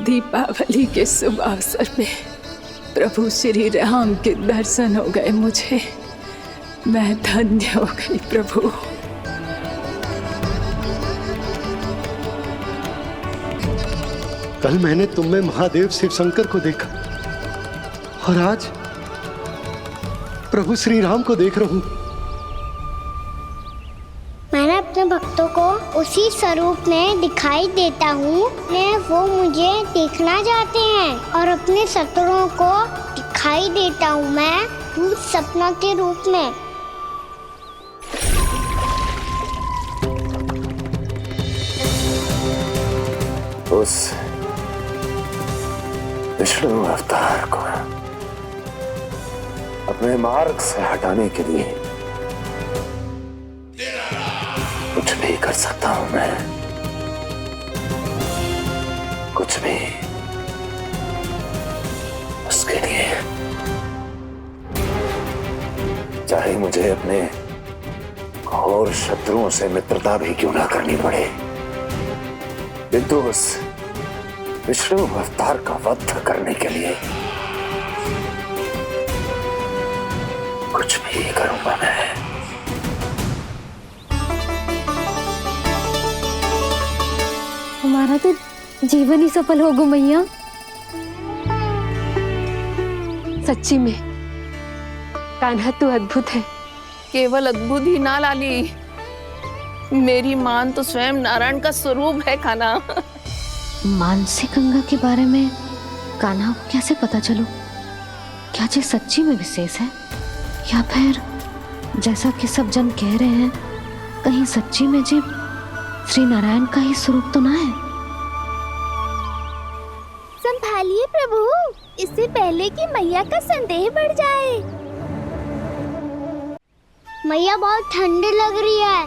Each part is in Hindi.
दीपावली के शुभ अवसर में प्रभु श्री राम के दर्शन हो गए मुझे। मैं धन्य हो गई प्रभु। कल मैंने तुम में महादेव शिव शंकर को देखा और आज प्रभु श्री राम को देख रहा हूं। मैंने अपने भक्तों को उसी स्वरूप में दिखाई देता हूँ। वो मुझे देखना चाहते हैं और अपने शत्रुओं को दिखाई देता हूँ मैं भूत सपना के रूप में। उस विष्णु अवतार को अपने मार्ग से हटाने के लिए कुछ भी कर सकता हूं मैं, कुछ भी। उसके लिए चाहे मुझे अपने घोर शत्रुओं से मित्रता भी क्यों ना करनी पड़े, किंतु उस विष्णु अवतार का वध करने के लिए कुछ भी करूंगा मैं। हमारा तो जीवन ही सफल हो गो मैया। सच्ची में कान्हा तू अद्भुत है। केवल अद्भुत ही ना लाली, मेरी मान तो स्वयं नारायण का स्वरूप है कान्हा। मानसी गंगा के बारे में कान्हा को कैसे पता चलो? क्या ये सच्ची में विशेष है या फिर जैसा कि सब जन कह रहे हैं कहीं सच्ची में जी श्री नारायण का ही स्वरूप तो ना है? संभालिए प्रभु, इससे पहले कि मैया का संदेह बढ़ जाए। मैया बहुत ठंडी लग रही है,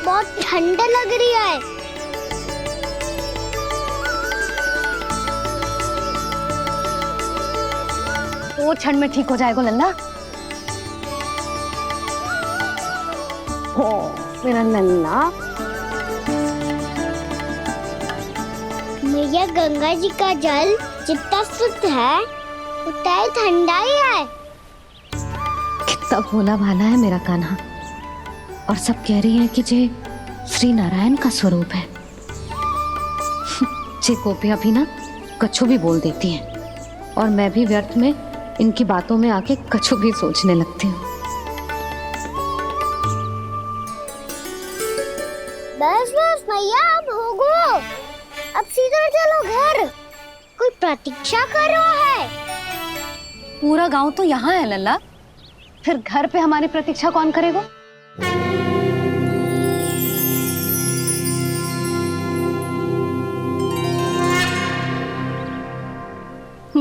बहुत ठंडा लग रही है। वो क्षण में ठीक हो जाएगा लल्ला। हो मेरा लल्ला। मैया गंगा जी का जल जितना शुद्ध है उतना ही ठंडा ही है। कितना भोला भाला है मेरा कान्हा। और सब कह रही हैं कि जे श्री नारायण का स्वरूप है। जे गोपियां भी ना कछु भी बोल देती हैं और मैं भी व्यर्थ में इनकी बातों में आके कछु भी सोचने लगती हूँ। बस बस मैया, अब होगो, अब सीधा चलो घर। कोई प्रतीक्षा कर रहा है। पूरा गांव तो यहाँ है लल्ला, फिर घर पे हमारी प्रतीक्षा कौन करेगा?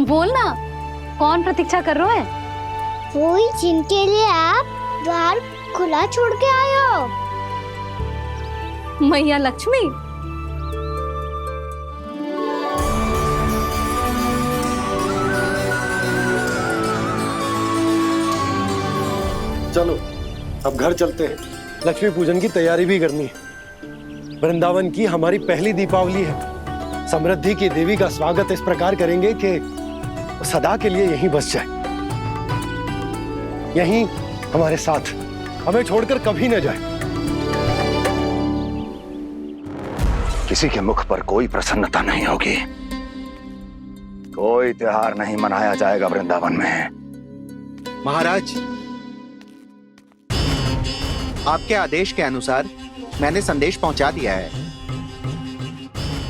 बोल ना, कौन प्रतीक्षा कर रहा है? वही जिनके लिए आप द्वार खुला छोड़ के आए हो। मैया लक्ष्मी। चलो अब घर चलते हैं। लक्ष्मी पूजन की तैयारी भी करनी है। वृंदावन की हमारी पहली दीपावली है। समृद्धि की देवी का स्वागत इस प्रकार करेंगे कि सदा के लिए यहीं बस जाए, यहीं हमारे साथ, हमें छोड़कर कभी न जाए। किसी के मुख पर कोई प्रसन्नता नहीं होगी, कोई त्योहार नहीं मनाया जाएगा वृंदावन में। महाराज, आपके आदेश के अनुसार मैंने संदेश पहुंचा दिया है।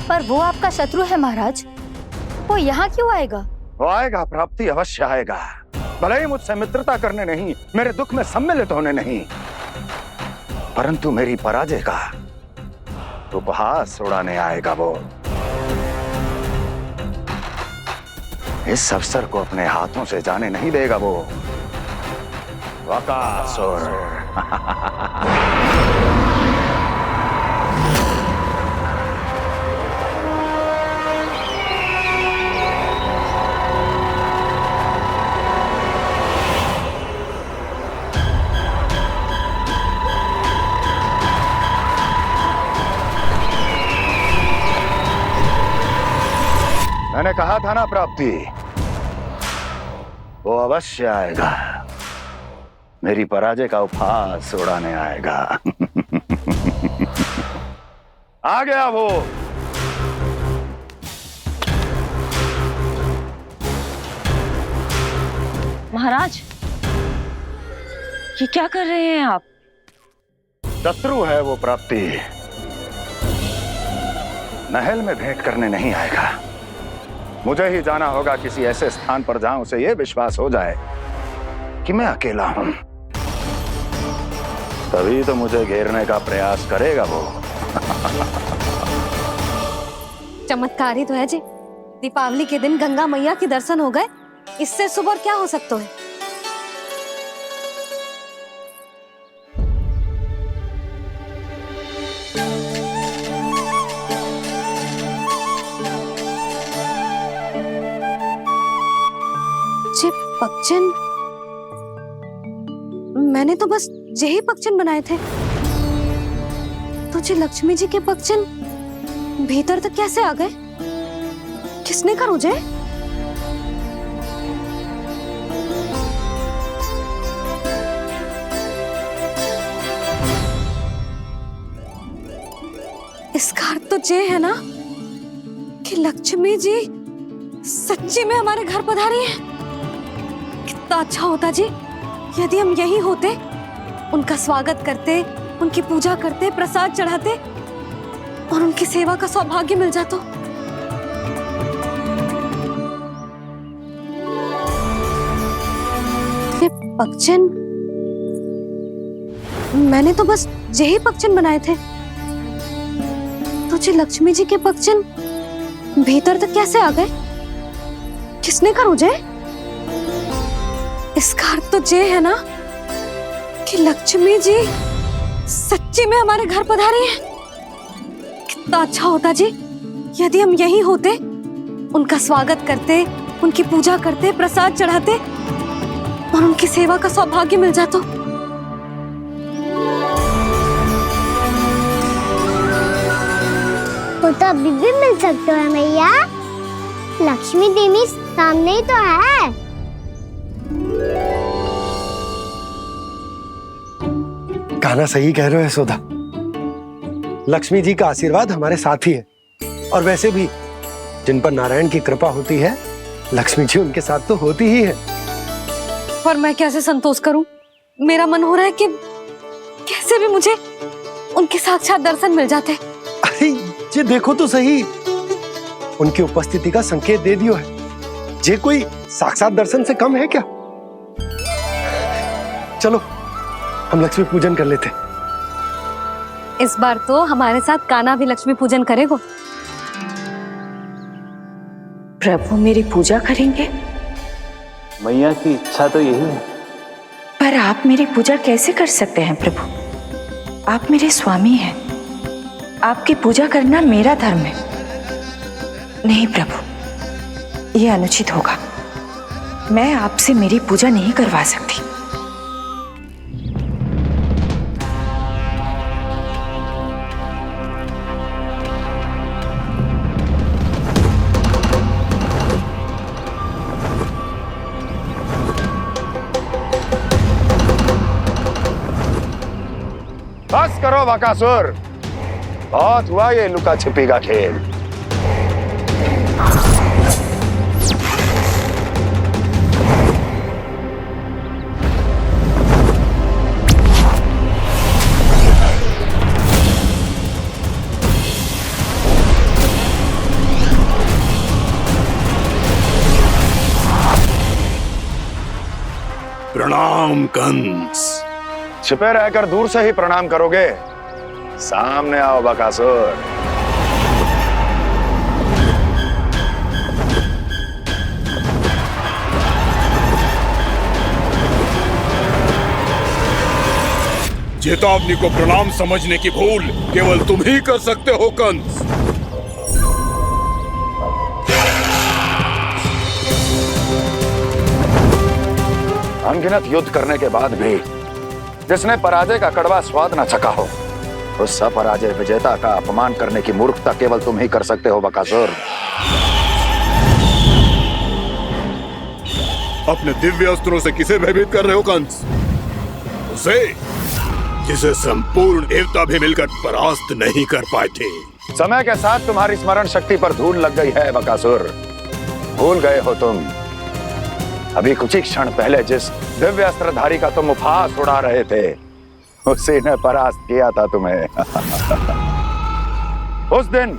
पर वो आपका शत्रु है महाराज, वो यहाँ क्यों आएगा? वो आएगा, प्राप्ति अवश्य आएगा। भले ही मुझसे मित्रता करने नहीं, मेरे दुख में सम्मिलित होने नहीं, परंतु मेरी पराजय का उपहास उड़ाने आएगा वो। इस अवसर को अपने हाथों से जाने नहीं देगा वो। वकासुर। मैंने कहा था ना प्राप्ति, वो अवश्य आएगा, मेरी पराजय का उपहास उड़ाने आएगा। आ गया वो। महाराज, ये क्या कर रहे हैं आप? शत्रु है वो प्राप्ति, महल में भेंट करने नहीं आएगा। मुझे ही जाना होगा किसी ऐसे स्थान पर जहां उसे यह विश्वास हो जाए कि मैं अकेला हूं, तभी तो मुझे घेरने का प्रयास करेगा वो। चमत्कार ही तो है जी। दीपावली के दिन गंगा मैया के दर्शन हो गए, इससे शुभ और क्या हो सकता है। जे पक्षन, मैंने तो बस यही पक्षन बनाए थे, तो जे लक्ष्मी जी के पक्षन भीतर तक कैसे आ गए? किसने करो जे? इसका अर्थ तो ये है ना कि लक्ष्मी जी सच्ची में हमारे घर पधारी है। कितना अच्छा होता जी यदि हम यही होते, उनका स्वागत करते, उनकी पूजा करते, प्रसाद चढ़ाते और उनकी सेवा का सौभाग्य मिल जाता। ये पक्षन, मैंने तो बस यही पक्षन बनाए थे, तो जे लक्ष्मी जी के पक्षन भीतर तक कैसे आ गए? किसने करो जे? इसका अर्थ तो ये है ना कि लक्ष्मी जी सच्ची में हमारे घर पधारी है। कितना अच्छा होता जी यदि हम यही होते, उनका स्वागत करते, उनकी पूजा करते, प्रसाद चढ़ाते और उनकी सेवा का सौभाग्य मिल जाता। वो तो अभी भी मिल सकते हैं मैया, लक्ष्मी देवी सामने ही तो है। कान्हा सही कह रहे हो यशोदा, लक्ष्मी जी का आशीर्वाद हमारे साथ ही है, और वैसे भी जिन पर नारायण की कृपा होती है, लक्ष्मी जी उनके साथ तो होती ही है। पर मैं कैसे संतोष करूं? मेरा मन हो रहा है कि कैसे भी मुझे उनके साक्षात दर्शन मिल जाते। अरे ये देखो तो सही, उनकी उपस्थिति का संकेत दे दियो है। ये कोई साक्षात दर्शन से कम है क्या? चलो हम लक्ष्मी पूजन कर लेते। इस बार तो हमारे साथ कान्हा भी लक्ष्मी पूजन करेगा। प्रभु मेरी पूजा करेंगे? मैया की इच्छा तो यही है। पर आप मेरी पूजा कैसे कर सकते हैं प्रभु? आप मेरे स्वामी हैं, आपकी पूजा करना मेरा धर्म है। नहीं प्रभु, यह अनुचित होगा। मैं आपसे मेरी पूजा नहीं करवा सकती। बस करो बकासुर, बहुत हुआ ये लुका छिपी का खेल। प्रणाम कंस। छिपे रहकर दूर से ही प्रणाम करोगे? सामने आओ बकासुर। चेतावनी को प्रणाम समझने की भूल केवल तुम ही कर सकते हो कंस। अनगिनत युद्ध करने के बाद भी जिसने पराजय का कड़वा स्वाद न चखा हो, उस अपराजय विजेता का अपमान करने की मूर्खता केवल तुम ही कर सकते हो बकासुर। अपने दिव्य अस्त्रों से किसे भयभीत कर रहे हो कंस? उसे जिसे संपूर्ण देवता भी मिलकर परास्त नहीं कर पाए थे। समय के साथ तुम्हारी स्मरण शक्ति पर धूल लग गई है बकासुर। भूल गए हो तुम अभी कुछ ही क्षण पहले जिस दिव्य अस्त्रधारी का तुम उपहास उड़ा रहे थे, उसी ने परास्त किया था तुम्हें। उस दिन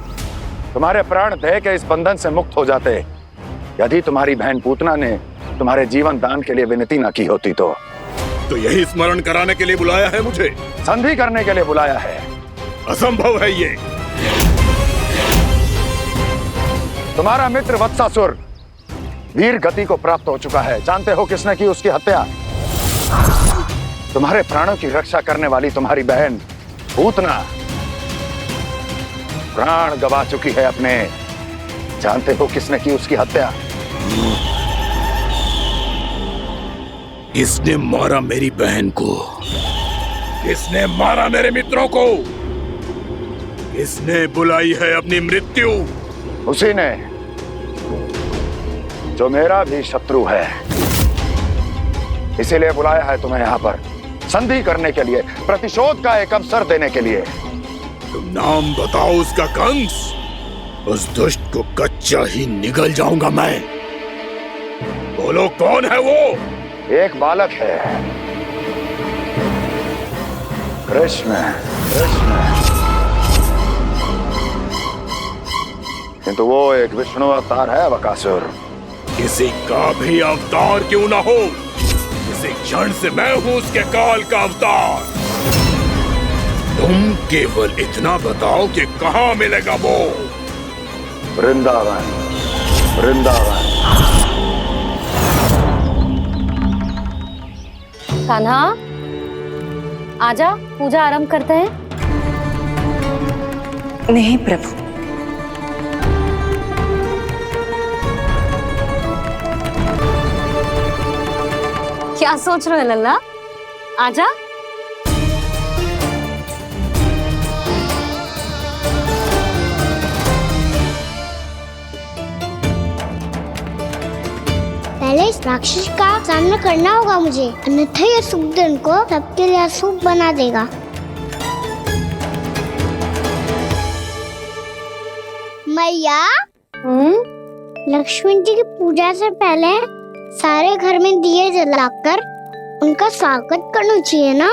तुम्हारे प्राण देह के इस बंधन से मुक्त हो जाते यदि तुम्हारी बहन पूतना ने तुम्हारे जीवन दान के लिए विनती न की होती तो यही स्मरण कराने के लिए बुलाया है मुझे? संधि करने के लिए बुलाया है। असंभव है ये। तुम्हारा मित्र वत्सासुर वीर गति को प्राप्त हो चुका है। जानते हो किसने की उसकी हत्या? तुम्हारे प्राणों की रक्षा करने वाली तुम्हारी बहन पूतना प्राण गवा चुकी है अपने। जानते हो किसने की उसकी हत्या? किसने मारा मेरी बहन को? किसने मारा मेरे मित्रों को? किसने बुलाई है अपनी मृत्यु? उसी ने जो मेरा भी शत्रु है। इसीलिए बुलाया है तुम्हें यहाँ पर संधि करने के लिए, प्रतिशोध का एक अवसर देने के लिए। तुम नाम बताओ उसका कंस। उस दुष्ट को कच्चा ही निगल जाऊंगा मैं। बोलो कौन है वो? एक बालक है, कृष्ण। किंतु वो एक विष्णु अवतार है बकासुर। किसी का भी अवतार क्यों ना हो, इसी क्षण से मैं हूं उसके काल का अवतार। तुम केवल इतना बताओ कि कहां मिलेगा वो? वृंदावन। वृंदावन। कान्हा, आजा, पूजा आरंभ करते हैं। नहीं प्रभु, क्या सोच रहे हो लल्ला? आजा। पहले इस राक्षस का सामना करना होगा मुझे, अन्यथा ये शुभ दिन को सबके लिए अशुभ बना देगा। मैया, लक्ष्मण जी की पूजा से पहले सारे घर में दिए जलाकर उनका स्वागत करना चाहिए ना?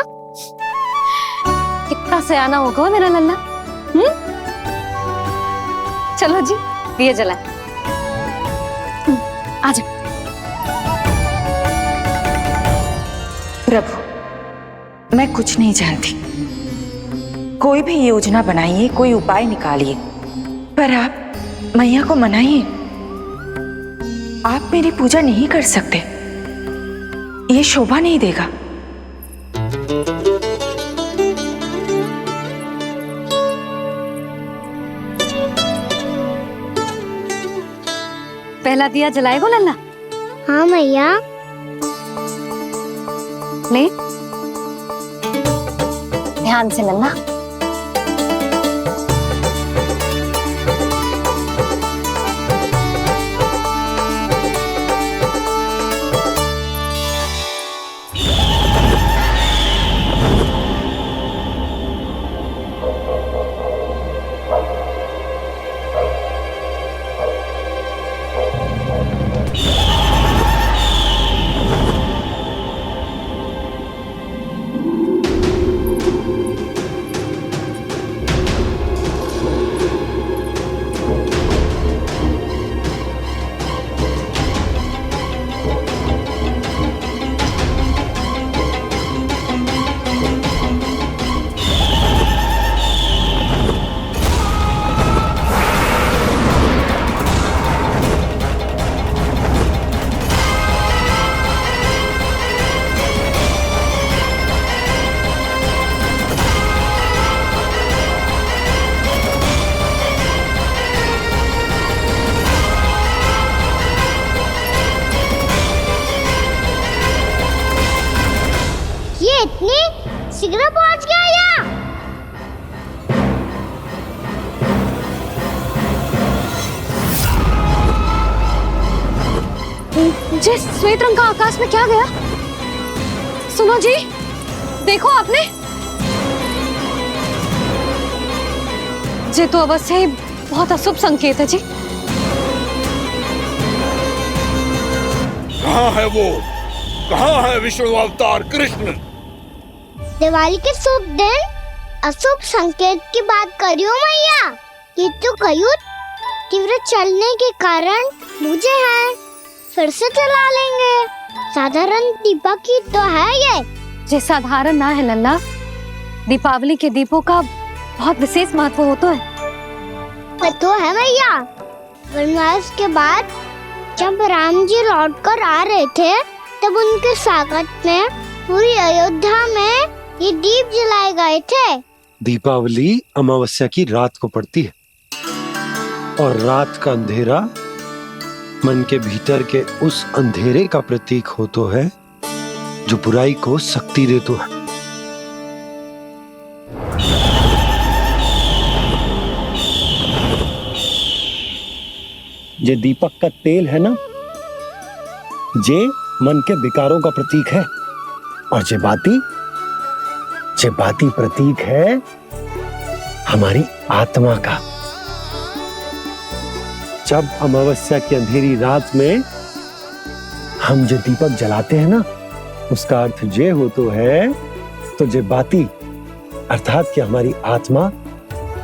कितना सयाना होगा मेरा लल्ला। चलो जी, दिए जलाए। आजा। प्रभु, मैं कुछ नहीं जानती। कोई भी योजना बनाइए, कोई उपाय निकालिए, पर आप मैया को मनाइए। आप मेरी पूजा नहीं कर सकते, ये शोभा नहीं देगा। पहला दिया जलाएगो लल्ला? हाँ मैया। ले, ध्यान से लल्ला। इतनी शीघ्र पहुंच गया यहाँ? जे श्वेत रंग का आकाश में क्या गया? सुनो जी, देखो आपने, जे तो अवश्य ही बहुत अशुभ संकेत है जी। कहाँ है वो? कहाँ है विष्णु अवतार कृष्ण? दिवाली के शुभ दिन अशुभ संकेत की बात करियो मैया। ये तो कयूँ तीव्र चलने के कारण मुझे है, फिर से चला लेंगे। साधारण दीपक ही तो है ये साधारण ना है लल्ला, दीपावली के दीपों का बहुत विशेष महत्व होता है। तो है भैया, वनवास के बाद जब राम जी लौट कर आ रहे थे तब उनके स्वागत में पूरी अयोध्या में ये दीप जलाए गए थे। दीपावली अमावस्या की रात को पड़ती है और रात का अंधेरा मन के भीतर के उस अंधेरे का प्रतीक होता है जो बुराई को शक्ति देता है। ये दीपक का तेल है ना, जे मन के विकारों का प्रतीक है, और जे बाती प्रतीक है हमारी आत्मा का। जब अमावस्या की अंधेरी रात में हम जो दीपक जलाते हैं ना, उसका अर्थ ये हो तो है, तो जे बाती अर्थात कि हमारी आत्मा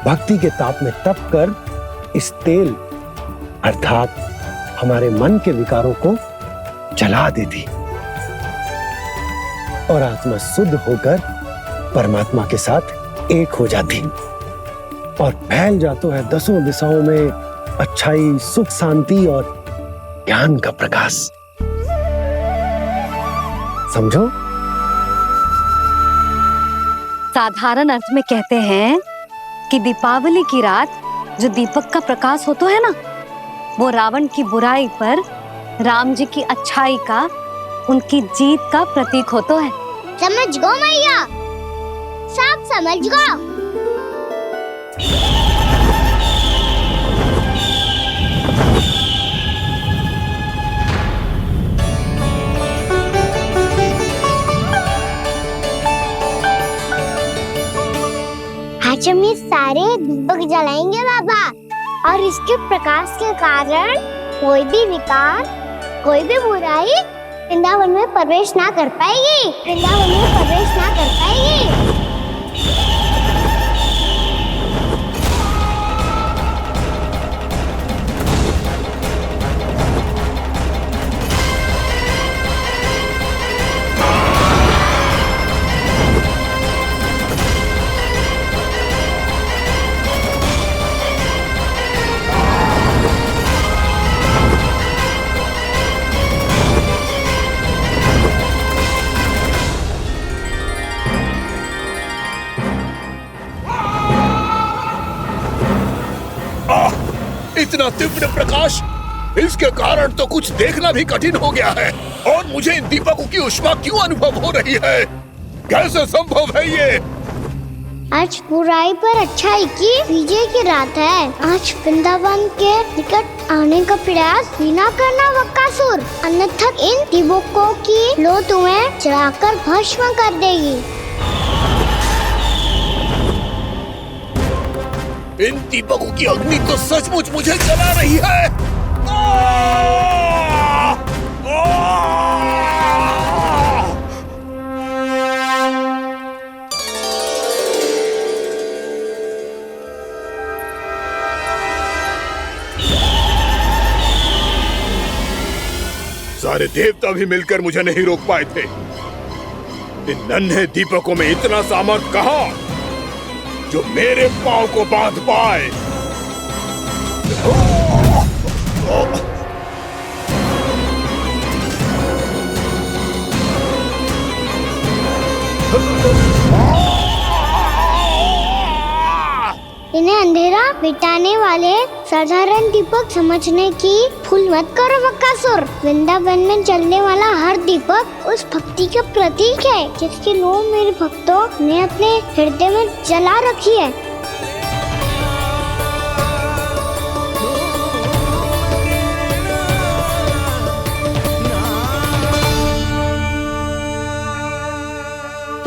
भक्ति के ताप में तप कर इस तेल अर्थात हमारे मन के विकारों को जला देती और आत्मा शुद्ध होकर परमात्मा के साथ एक हो जाती और फैल जाता है दसों दिशाओं में अच्छाई, सुख, शांति और ज्ञान का प्रकाश। समझो? साधारण अर्थ में कहते हैं कि दीपावली की रात जो दीपक का प्रकाश होता है ना, वो रावण की बुराई पर राम जी की अच्छाई का, उनकी जीत का प्रतीक होता है। समझ गो मैया, सब समझ गो। आज हम ये सारे दीपक जलाएंगे बाबा, और इसके प्रकाश के कारण कोई भी विकार, कोई भी बुराई वृंदावन में प्रवेश ना कर पाएगी, वृंदावन में प्रवेश ना कर पाएगी। इतना तीव्र प्रकाश, इसके कारण तो कुछ देखना भी कठिन हो गया है। और मुझे इन दीपकों की उष्मा क्यों अनुभव हो रही है? कैसे संभव है ये? आज बुराई पर अच्छाई की विजय की रात है। आज वृंदावन के निकट आने का प्रयास भी ना करना बकासुर, अन्यथा इन दीपकों की लो तुम्हें जलाकर भस्म कर देगी। इन दीपकों की अग्नि तो सचमुच मुझे जला रही है। सारे देवता भी मिलकर मुझे नहीं रोक पाए थे। इन नन्हे दीपकों में इतना सामर्थ कहां जो मेरे पांव को बांध पाए। इन्हें अंधेरा मिटाने वाले साधारण दीपक समझने की भूल मत करो बकासुर। वृंदावन में जलने वाला हर दीपक उस भक्ति का प्रतीक है जिसकी लो मेरे भक्तों ने अपने हृदय में जला रखी है।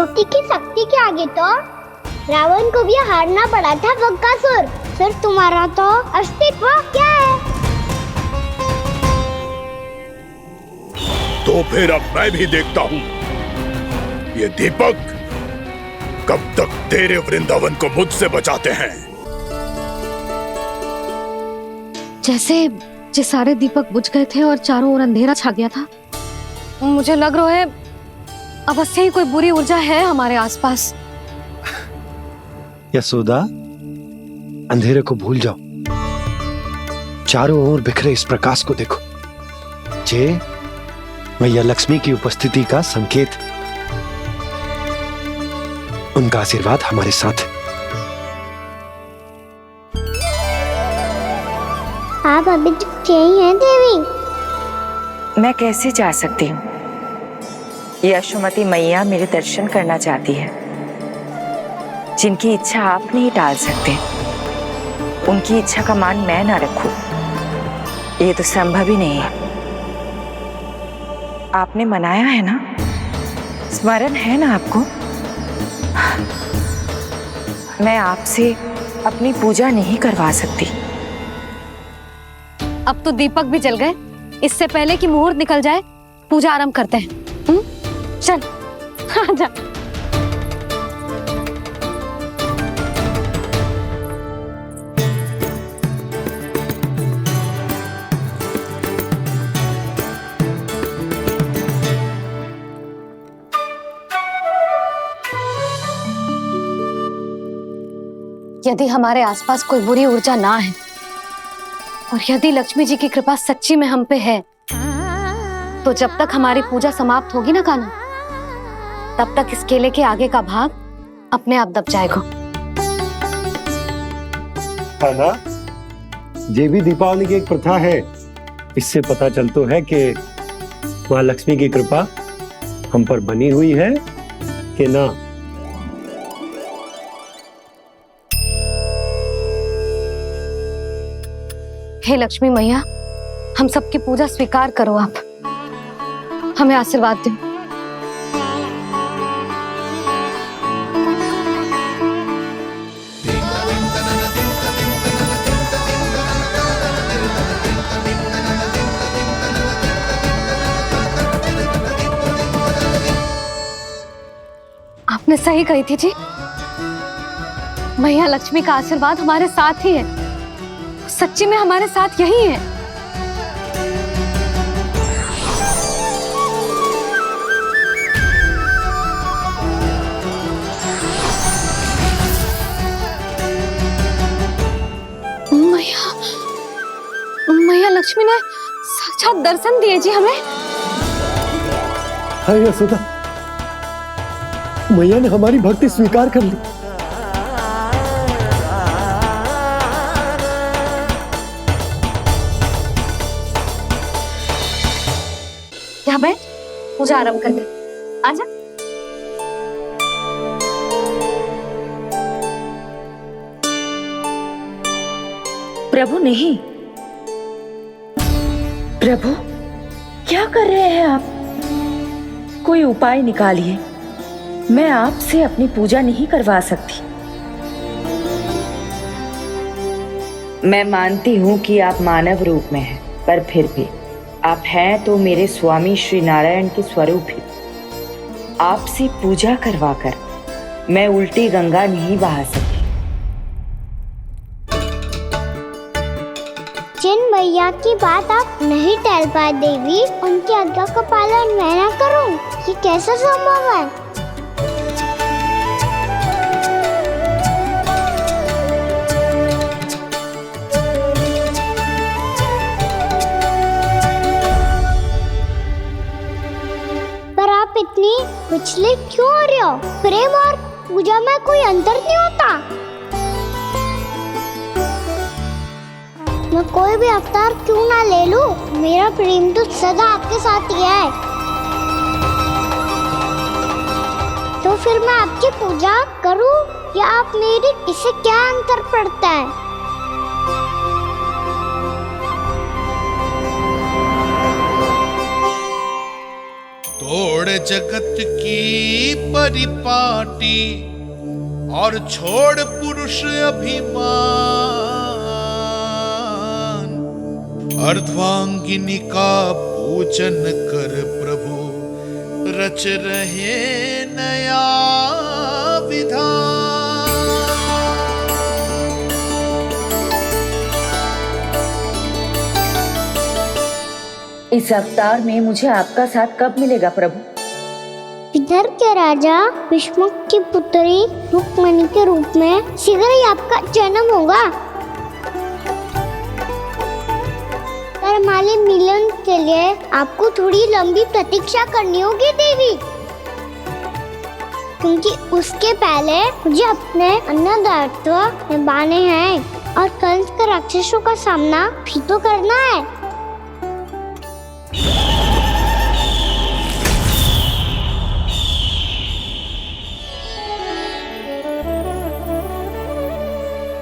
सरस्वती की शक्ति के आगे तो रावण को भी हारना पड़ा था बकासुर। फिर तुम्हारा तो अस्तित्व क्या है? तो फिर अब मैं भी देखता हूँ ये दीपक कब तक तेरे वृंदावन को मुझसे बचाते हैं। जैसे ये सारे दीपक बुझ गए थे और चारों ओर अंधेरा छा गया था, मुझे लग रहा है अवश्य ही कोई बुरी ऊर्जा है हमारे आसपास। यशोदा, अंधेरे को भूल जाओ, चारों ओर बिखरे इस प्रकाश को देखो। जे मैया लक्ष्मी की उपस्थिति का संकेत, उनका आशीर्वाद हमारे साथ है। आप अभी तक यही हैं देवी? मैं कैसे जा सकती हूँ? यशोमती मैया मेरे दर्शन करना चाहती है। जिनकी इच्छा आप नहीं टाल सकते, उनकी इच्छा का मान मैं ना रखूं, ये तो संभव ही नहीं है। आपने मनाया है ना, स्मरण है ना आपको? मैं आपसे अपनी पूजा नहीं करवा सकती। अब तो दीपक भी जल गए, इससे पहले कि मुहूर्त निकल जाए पूजा आरंभ करते हैं। चल आजा। यदि हमारे आसपास कोई बुरी ऊर्जा ना है और यदि लक्ष्मी जी की कृपा सच्ची में हम पे है, तो जब तक हमारी पूजा समाप्त होगी ना कान्हा, तब तक इस केले के आगे का भाग अपने आप दब जाएगा। है ना? ये भी दीपावली की एक प्रथा है। इससे पता चलता है कि माँ लक्ष्मी की कृपा हम पर बनी हुई है कि ना। हे लक्ष्मी मैया, हम सबकी पूजा स्वीकार करो, आप हमें आशीर्वाद दो। आपने सही कही थी जी, मैया लक्ष्मी का आशीर्वाद हमारे साथ ही है, सच्ची में हमारे साथ यही है। मैया लक्ष्मी ने साक्षात दर्शन दिए जी हमें। हाय यशोदा, मैया ने हमारी भक्ति स्वीकार कर ली। क्या बैठ, पूजा आरंभ कर दे। आजा। प्रभु नहीं, प्रभु क्या कर रहे हैं आप? कोई उपाय निकालिए, मैं आपसे अपनी पूजा नहीं करवा सकती। मैं मानती हूँ कि आप मानव रूप में हैं, पर फिर भी आप हैं तो मेरे स्वामी श्री नारायण के स्वरूप ही। आपसे पूजा करवाकर मैं उल्टी गंगा नहीं बहा सकी। जिन मैया की बात आप नहीं टाल पाए देवी, उनकी आज्ञा का पालन मैं ना करूं, ये कैसा संभव है? पर आप इतनी विचलित क्यों हो रहे हो? प्रेम और पूजा में कोई अंतर नहीं होता। मैं कोई भी अवतार क्यों ना ले लूं, मेरा प्रेम तो सदा आपके साथ ही है। तो फिर मैं आपकी पूजा करूं या आप मेरी, इससे क्या अंतर पड़ता है? तो छोड़ जगत की परिपाटी और छोड़ पुरुष अभिमान, अर्धांगिनी का पूजन कर प्रभु रच रहे नया विधान। इस अवतार में मुझे आपका साथ कब मिलेगा प्रभु? इधर के राजा भीष्मक की पुत्री रुक्मणी के रूप में शीघ्र ही आपका जन्म होगा। हमारे मिलन के लिए आपको थोड़ी लंबी प्रतीक्षा करनी होगी देवी, क्योंकि उसके पहले मुझे अपने अन्य दायित्व निभाने हैं और कंस के राक्षसों का सामना भी तो करना है।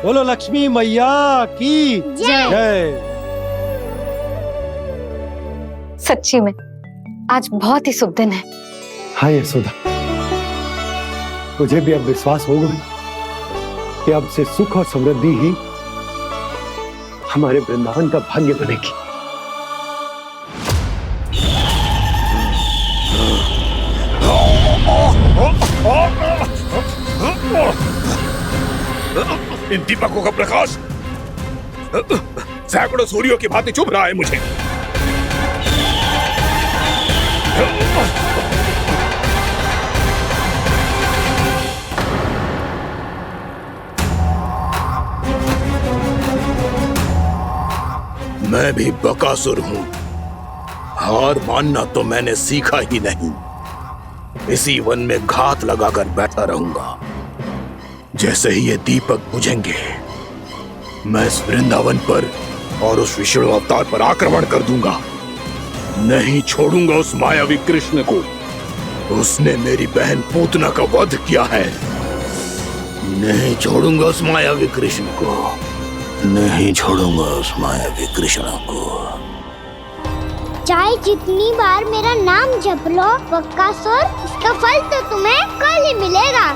बोलो लक्ष्मी मैया की जय। सच्ची में आज बहुत ही शुभ दिन है। हाँ यशोदा, मुझे भी अब विश्वास हो गया कि अब से सुख और समृद्धि ही हमारे वृंदावन का भाग्य बनेगी। इन दीपकों का प्रकाश सैकड़ों सूर्यों की भांति चुभ रहा है मुझे। मैं भी बकासुर हूं, हार मानना तो मैंने सीखा ही नहीं। इसी वन में घात लगाकर बैठा रहूंगा। जैसे ही ये दीपक बुझेंगे, मैं इस वृंदावन पर और उस विष्णु अवतार पर आक्रमण कर दूंगा। नहीं छोड़ूंगा उस मायावी कृष्ण को। उसने मेरी बहन पूतना का वध किया है। नहीं छोड़ूंगा उस मायावी कृष्ण को। नहीं छोड़ूंगा उस मायावी कृष्ण को। चाहे जितनी बार मेरा नाम जप लो बकासुर, इसका फल तो तुम्हें कल ही मिलेगा।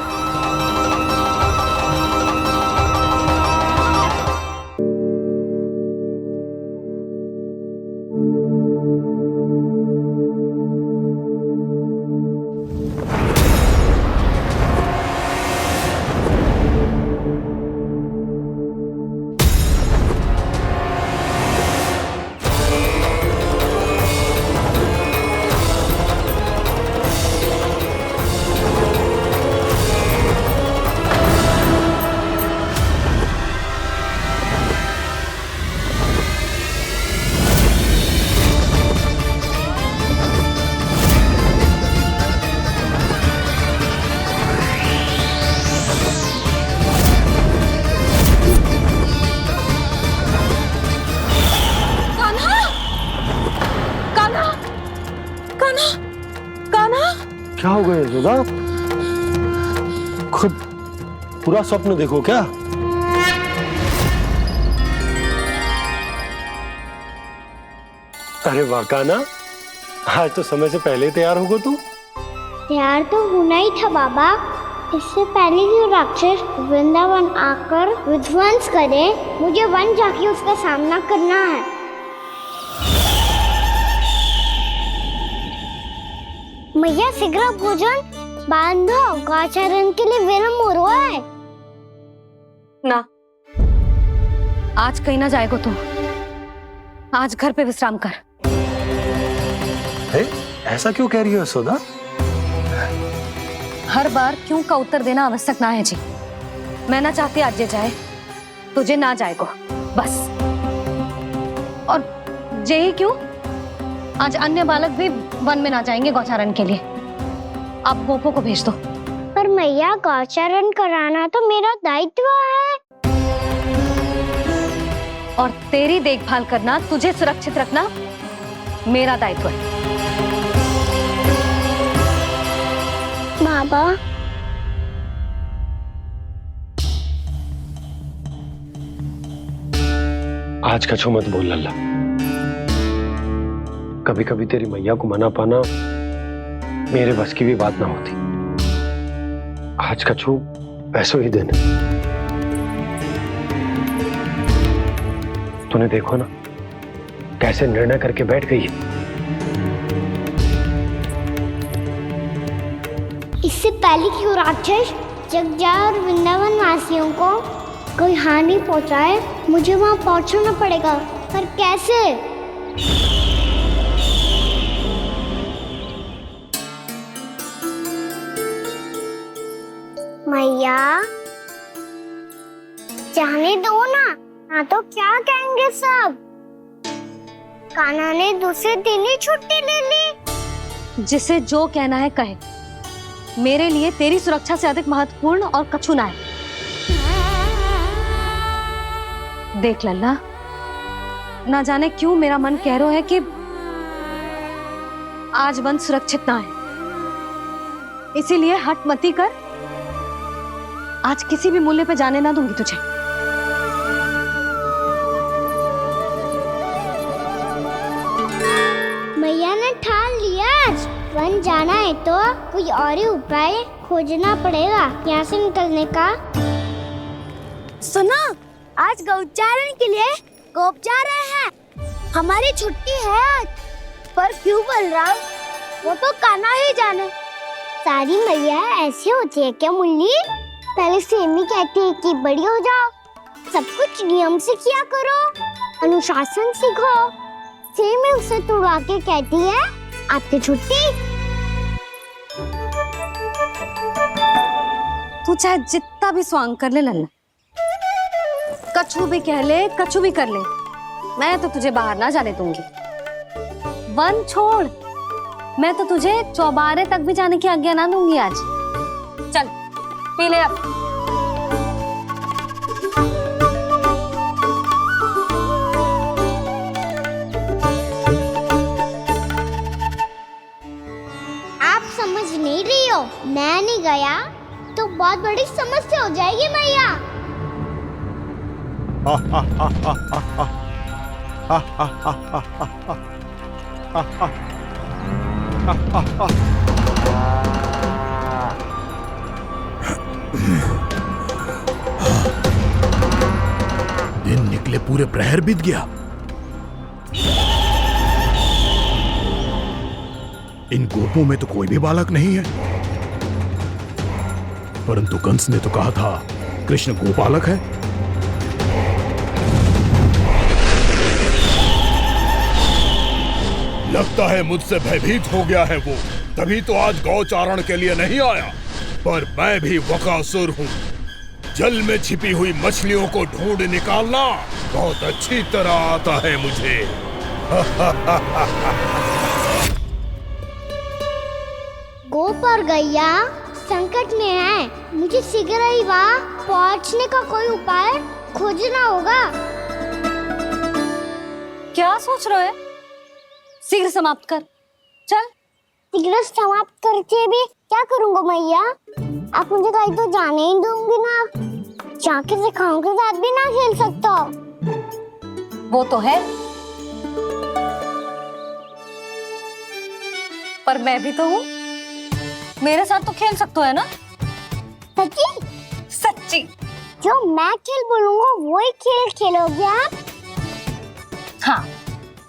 क्या हो गया यशोदा? खुद पूरा स्वप्न देखो क्या? अरे वाह कान्हा, आज तो समय से पहले तैयार होगा तू। तैयार तो होना ही था बाबा। इससे पहले ही राक्षस वृंदावन आकर विध्वंस करे, मुझे वन जाके उसका सामना करना है। मैया शीघ्र भोजन बांधो, गौचरण के लिए विलंब हो रहा है। ना, आज कहीं ना जाएगा तू। आज घर पे विश्राम कर। ऐसा क्यों कह रही हो यशोदा? हर बार क्यों का उत्तर देना आवश्यक ना है जी। मैं ना चाहती आज ये जाए, तुझे ना जाएगा बस। और यही क्यों, आज अन्य बालक भी वन में ना जाएंगे गौचारण के लिए। आप गोपो को भेज दो। पर मैया गौचारण कराना तो मेरा दायित्व है। और तेरी देखभाल करना, तुझे सुरक्षित रखना मेरा दायित्व है। बाबा, आज कछू मत बोल लल्ला। कभी कभी तेरी मैया को मना पाना मेरे बस की भी बात ना होती। आज कछु ऐसो ही दिन। तूने देखो ना कैसे निर्णय करके बैठ गई है। इससे पहले कि वो राक्षस जगजा और वृंदावन वासियों को कोई हानि पहुंचाए, मुझे वहां पहुंचना पड़ेगा। पर कैसे? मैया जाने दो ना तो क्या कहेंगे सब। कान्हा ने दूसरे दिन ही छुट्टी ले ली। जिसे जो कहना है कहे, मेरे लिए तेरी सुरक्षा से अधिक महत्वपूर्ण और कछु ना है। देख लल्ला, ना जाने क्यों मेरा मन कह रहा है कि आज वन सुरक्षित ना है, इसीलिए हट मती कर। आज किसी भी मूल्य पे जाने ना दूंगी तुझे। मैया ने ठान लिया, आज वन जाना है तो कोई और ही उपाय खोजना पड़ेगा यहाँ से निकलने का। सुनो, आज गौचारण के लिए गोप जा रहे हैं। हमारी छुट्टी है आज। पर क्यों बलराम? वो तो कान्हा ही जाने। सारी मैया ऐसी होती है क्या मुन्नी? पहले सेमी कहती है कि बड़ी हो जाओ, सब कुछ नियम से किया करो, अनुशासन सीखो। सेमी उसे तुड़वा के कहती है आपकी छुट्टी। तू चाहे जितना भी स्वांग कर ले लल्ला, कछु भी कह ले, कछु भी कर ले, मैं तो तुझे बाहर ना जाने दूंगी। वन छोड़, मैं तो तुझे चौबारे तक भी जाने की आज्ञा ना दूंगी आज। चल पी ले अब। आप समझ नहीं रही हो, मैं नहीं गया तो बहुत बड़ी समस्या हो जाएगी मैया। दिन निकले पूरे प्रहर बीत गया। इन गोपों में तो कोई भी बालक नहीं है, परंतु कंस ने तो कहा था कृष्ण गोपालक है। लगता है मुझसे भयभीत हो गया है वो, तभी तो आज गौचारण के लिए नहीं आया। पर मैं भी बकासुर हूँ, जल में छिपी हुई मछलियों को ढूंढ निकालना बहुत अच्छी तरह आता है मुझे। गोप और गैया संकट में है, मुझे शीघ्र ही वहाँ पहुँचने का कोई उपाय खोजना होगा। क्या सोच रहे हो? शीघ्र समाप्त कर, चल। शीघ्र समाप्त करके भी क्या करूँगा मैया? आप मुझे कहीं तो जाने ही दूंगी ना। जाके सिखाओं के साथ भी ना खेल सकता हो। वो तो है, पर मैं भी तो हूँ, मेरे साथ तो खेल सकते हो, है ना? सच्ची? सच्ची। जो मैं खेल बोलूँगा वही खेल खेलोगे आप? हाँ।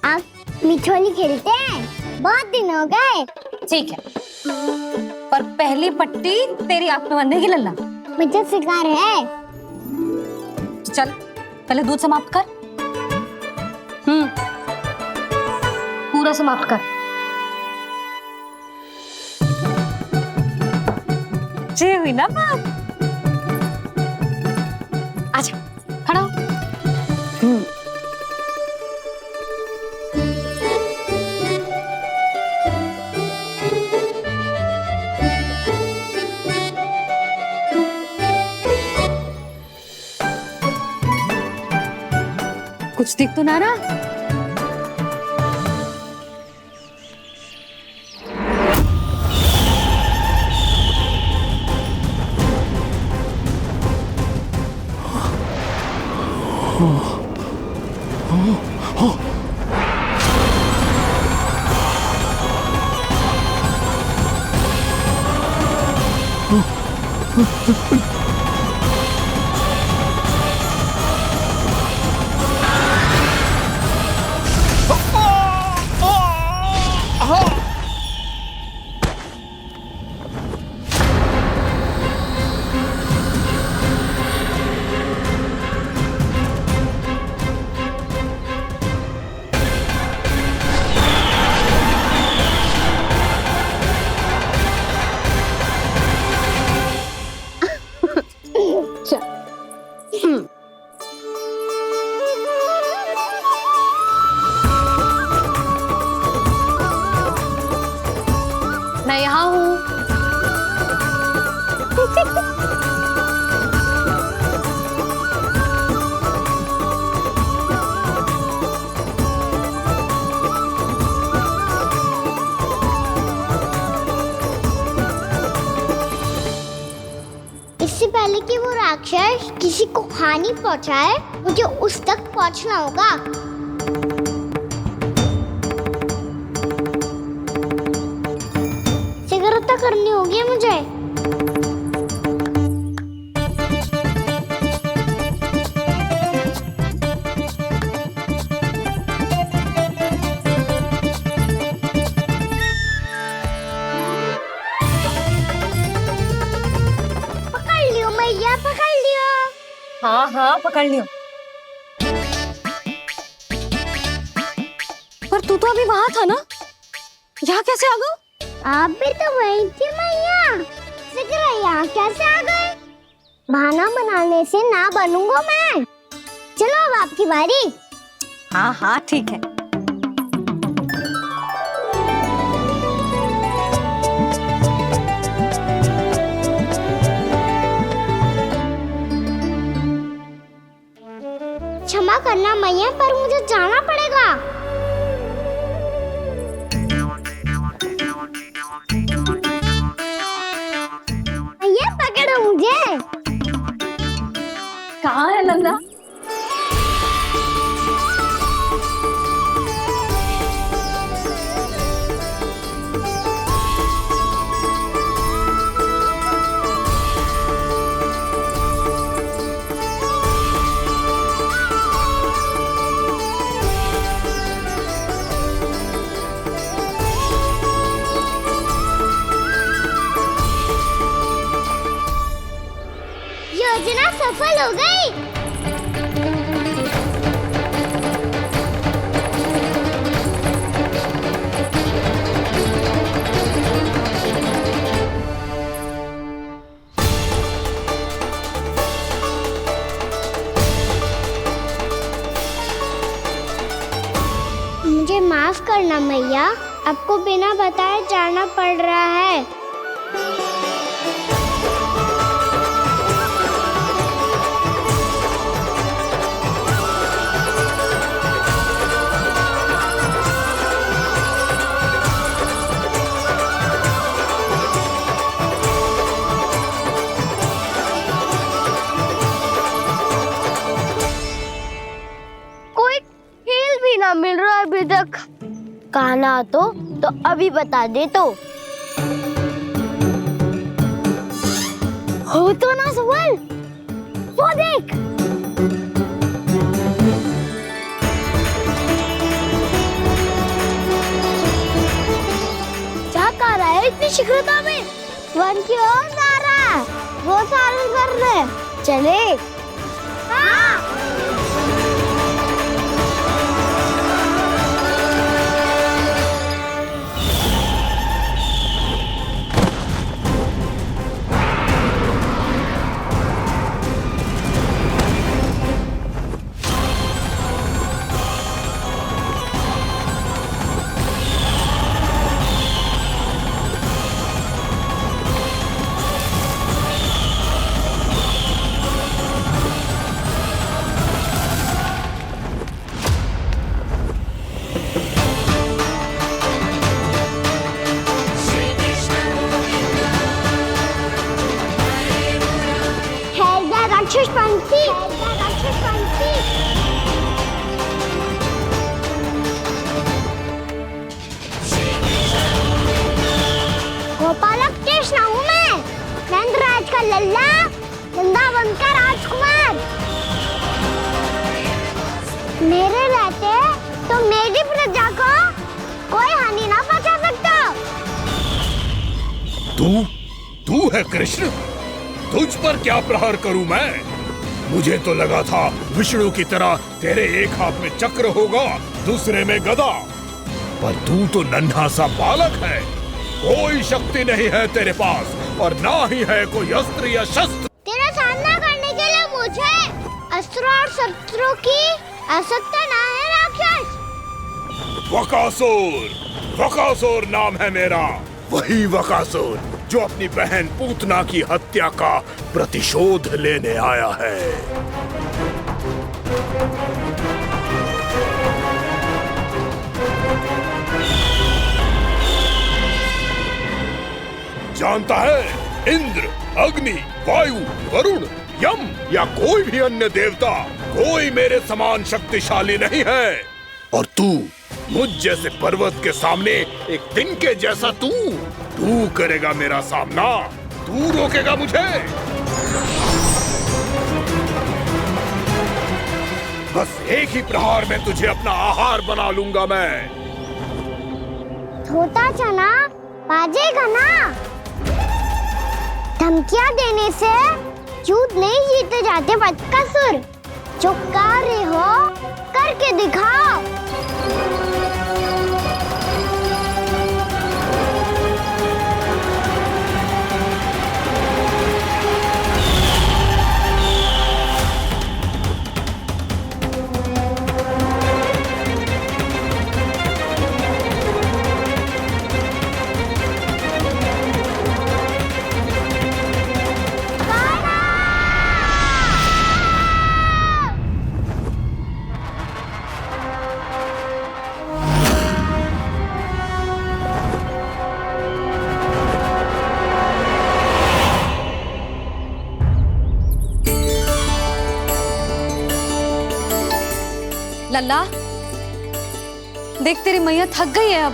आप मिठोली खेलते हैं? बहुत दिन हो गए। ठीक है, पर पहली पट्टी तेरी आंख में बनने की लल्ला। मुझे शिकार है। चल पहले दूध समाप्त कर। पूरा समाप्त कर। जी हुई ना बात? आजा, खड़ा हो। कुछ दिख तो ना रहा? मैं यहाँ हूँ। इससे पहले कि वो राक्षस किसी को हानि पहुंचाए, मुझे उस तक पहुंचना होगा। सिगरता करनी होगी मुझे। पकड़ लियो मैया, पकड़ लियो। हाँ हाँ पकड़ लियो। पर तू तो अभी वहां था ना, यहाँ कैसे आ गया? आप भी तो वही थी मैया। सिगरा यहाँ कैसे आ गए? बहाना बनाने से ना बनूंगा मैं। चलो अब आपकी बारी। हाँ हाँ ठीक है। क्षमा करना मैया, पर मुझे जाना पड़ेगा। मैया पकड़ो मुझे। कहाँ है नंदा? योजना सफल हो गई। मुझे माफ करना मैया, आपको बिना बताए जाना पड़ रहा है। कोई खेल भी ना मिल रहा अभी तक। कहना तो अभी बता दे तो। हो तो ना सवाल, वो देख। क्या कर रहा है इतनी शीघ्रता में? वन की ओर जा रहा है, वो सालन कर रहे। चले। हाँ। राक्षस पंछी, राक्षस पंछी। गोपालक कृष्ण हूँ मैं का लल्ला, वृंदावन का राजकुमार। मेरे रहते तो मेरी प्रजा को कोई हानि ना पहुंचा सकता। तू है कृष्ण? तुझ पर क्या प्रहार करूं मैं? मुझे तो लगा था विष्णु की तरह तेरे एक हाथ में चक्र होगा, दूसरे में गदा, पर तू तो नन्हा सा बालक है। कोई शक्ति नहीं है तेरे पास और ना ही है कोई अस्त्र या शस्त्र। तेरा सामना करने के लिए मुझे अस्त्रों और शस्त्रों की आवश्यकता ना है राक्षस। वकासुर नाम है मेरा, वही वकासुर जो अपनी बहन पूतना की हत्या का प्रतिशोध लेने आया है। जानता है, इंद्र, अग्नि, वायु, वरुण, यम या कोई भी अन्य देवता कोई मेरे समान शक्तिशाली नहीं है। और तू मुझ जैसे पर्वत के सामने एक तिनके जैसा तू करेगा मेरा सामना? तू रोकेगा मुझे? बस एक ही प्रहार में तुझे अपना आहार बना लूंगा मैं। छोटा चना बाजेगा ना। धमकियां देने से युद्ध नहीं जीते जाते बदकसूर। जो कार्य हो करके दिखाओ। लल्ला, देख तेरी मैया थक गई है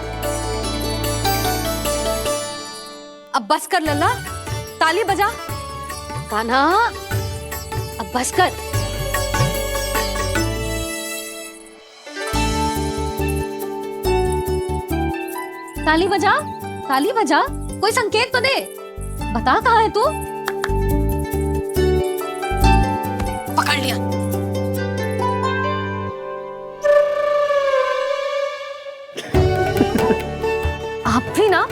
अब बस कर लल्ला, ताली बजा। कान्हा, अब बस कर। ताली बजा, ताली बजा, कोई संकेत तो दे। बता कहाँ है तू? पकड़ लिया। आप भी ना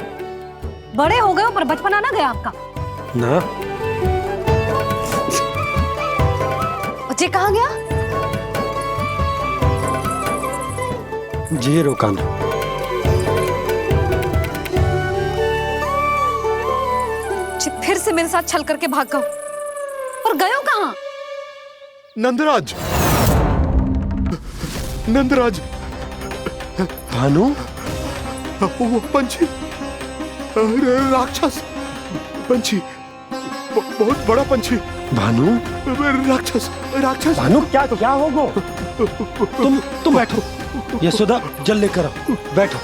बड़े हो गए हो, पर बचपना ना गया आपका ना। बच्चे कहाँ गया? जी रोकान। फिर से मेरे साथ छल करके भाग गए, और गए हो कहाँ? नंदराज, नंदराज। भानु, वो पंछी, राक्षस पंछी, बहुत बड़ा पंछी। भानु, राक्षस, राक्षस। भानु, क्या होगा? तुम बैठो। यशोदा, जल लेकर आओ। बैठो।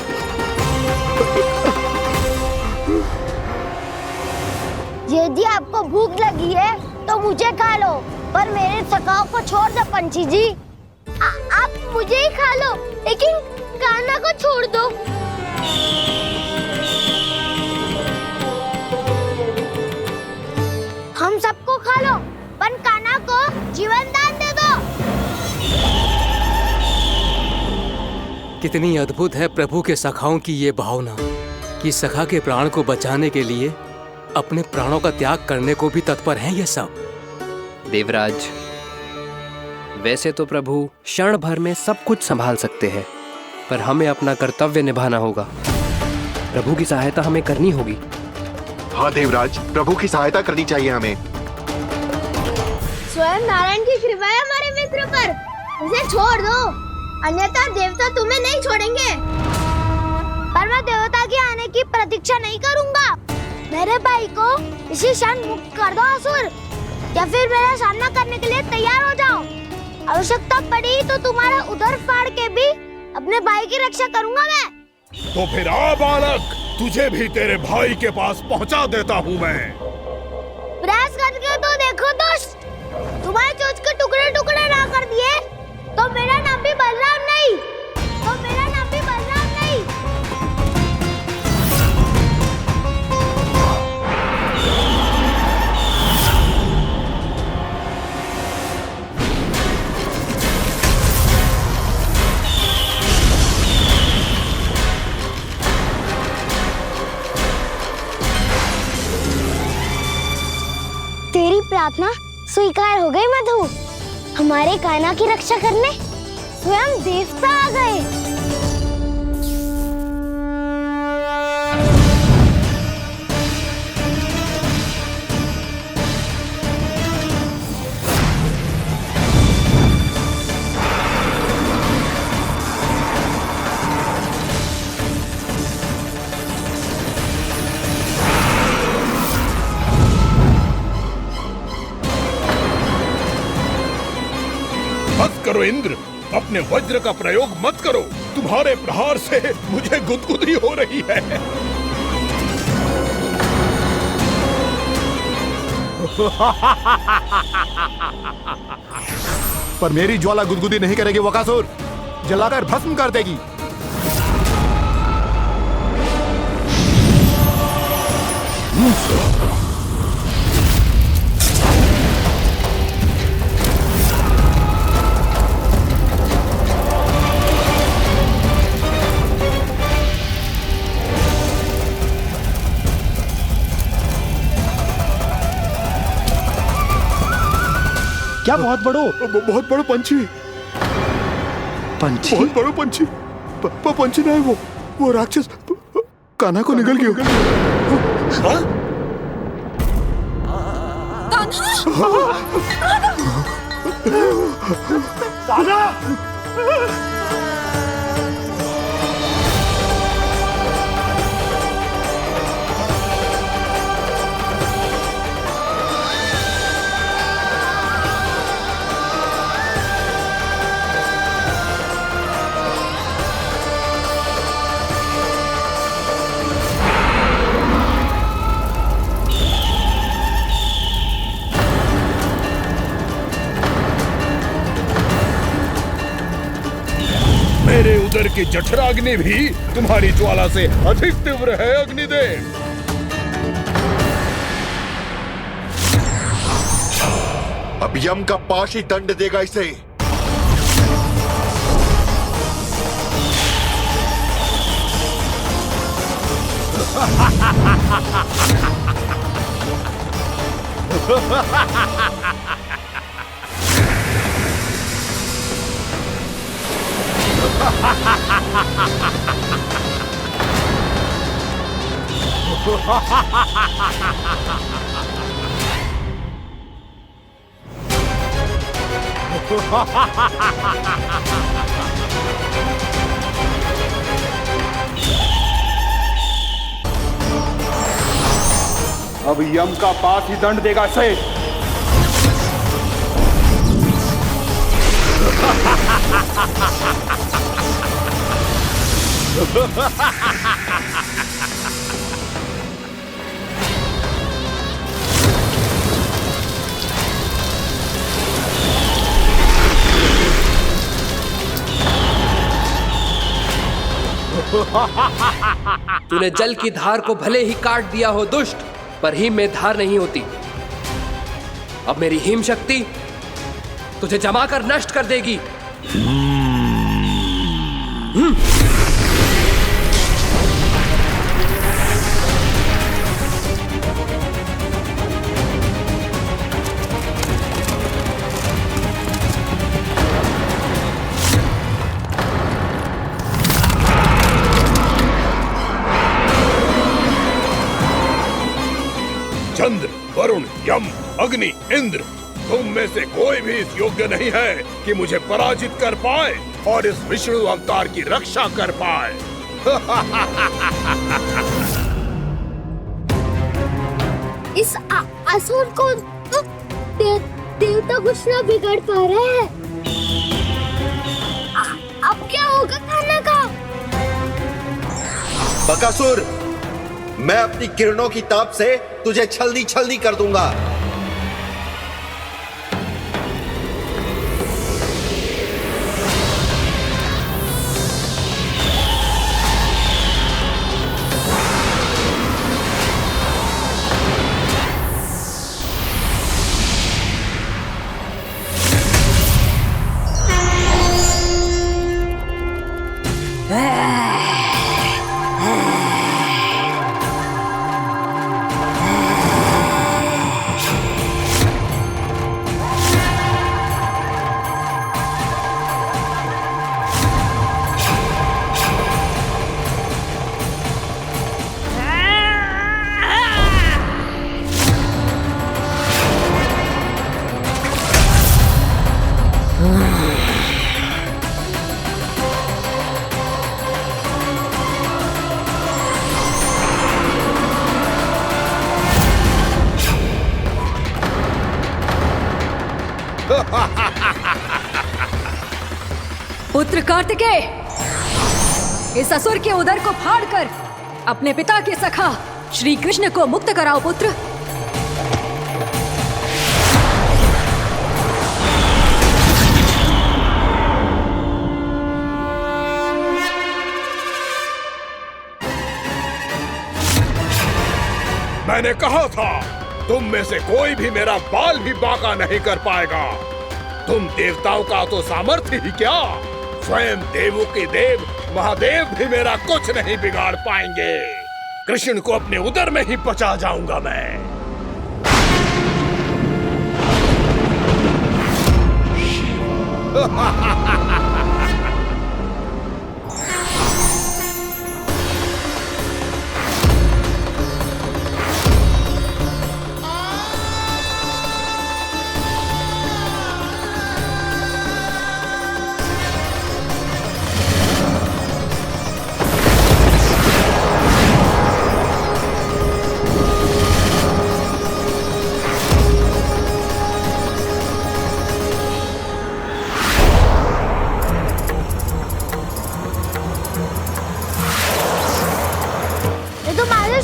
यदि आपको भूख लगी है तो मुझे खा लो, पर मेरे सखाओं को छोड़ दो पंछी जी। आप मुझे ही खा लो, लेकिन कान्हा को छोड़ दो। हम सबको खा लो, पर कान्हा को जीवन दान दे दो। कितनी अद्भुत है प्रभु के सखाओं की ये भावना कि सखा के प्राण को बचाने के लिए अपने प्राणों का त्याग करने को भी तत्पर हैं ये सब। देवराज, वैसे तो प्रभु क्षण भर में सब कुछ संभाल सकते हैं, पर हमें अपना कर्तव्य निभाना होगा। प्रभु की सहायता हमें करनी होगी। हाँ देवराज, प्रभु की सहायता करनी चाहिए हमें। स्वयं नारायण की कृपा है हमारे मित्र पर, उसे छोड़ दो, अन्यथा देवता तुम्हें नहीं छोड़ेंगे। पर मैं देवता के आने की प्रतीक्षा नहीं करूंगा। मेरे भाई को इसी क्षण मुक्त कर दो असुर, या फिर मेरा सामना करने के लिए तैयार हो जाओ। आवश्यकता पड़ी तो तुम्हारा उधर फाड़ के भी अपने भाई की रक्षा करूंगा मैं। तो फिर आ बालक, तुझे भी तेरे भाई के पास पहुंचा देता हूँ मैं। प्रयास वो मेरा नाम भी बलराम नहीं, वो मेरा नाम भी बलराम नहीं। तेरी प्रार्थना स्वीकार हो गई मधु। हमारे कान्हा की रक्षा करने स्वयं देवता आ गए। करो इंद्र, अपने वज्र का प्रयोग मत करो। तुम्हारे प्रहार से मुझे गुदगुदी हो रही है। पर मेरी ज्वाला गुदगुदी नहीं करेगी वकासुर, जलाकर भस्म कर देगी। क्या बहुत बड़ो? बहुत बड़ो पंछी। पंछी? बहुत बड़ो पंछी। पंछी ना है वो राक्षस कान्हा को निगल गया। हाँ? कान्हा! मेरे उदर की जठराग्नि भी तुम्हारी ज्वाला से अधिक तीव्र है अग्निदेव। अब यम का पाश ही दंड देगा इसे। अब यम का पास ही दंड देगा इसे। तूने जल की धार को भले ही काट दिया हो दुष्ट, पर हिम में धार नहीं होती। अब मेरी हिम शक्ति तुझे जमाकर नष्ट कर देगी। चंद्र, वरुण, यम, अग्नि, इंद्र, तुम में से कोई भी इस योग्य नहीं है कि मुझे पराजित कर पाए और इस विष्णु अवतार की रक्षा कर पाए। इस असुर को देवता कुछ ना बिगाड़ पा रहे हैं। अब क्या होगा कान्हा का? बकासुर, मैं अपनी किरणों की ताप से तुझे छल्दी छल्दी कर दूंगा। पुत्र कार्तिकेय, इस असुर के उदर को फाड़कर अपने पिता के सखा श्री कृष्ण को मुक्त कराओ पुत्र। मैंने कहा था तुम में से कोई भी मेरा बाल भी बांका नहीं कर पाएगा। तुम देवताओं का तो सामर्थ्य ही क्या, स्वयं देवों के देव महादेव भी मेरा कुछ नहीं बिगाड़ पाएंगे। कृष्ण को अपने उदर में ही पचा जाऊंगा मैं।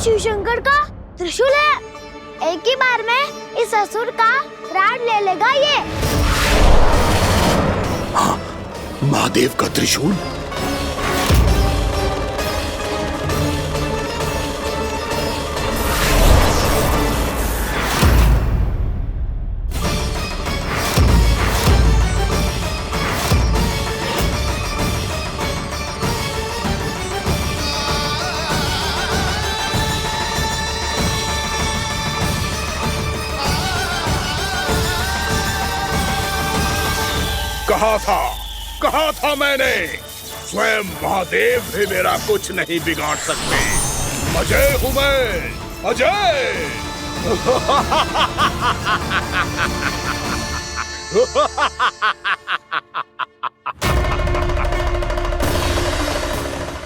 शिव शंकर का त्रिशूल है। एक ही बार में इस असुर का प्राण ले लेगा ये। हाँ, महादेव का त्रिशूल। कहा था मैंने, स्वयं महादेव भी मेरा कुछ नहीं बिगाड़ सकते। अजय हूं मैं, अजय।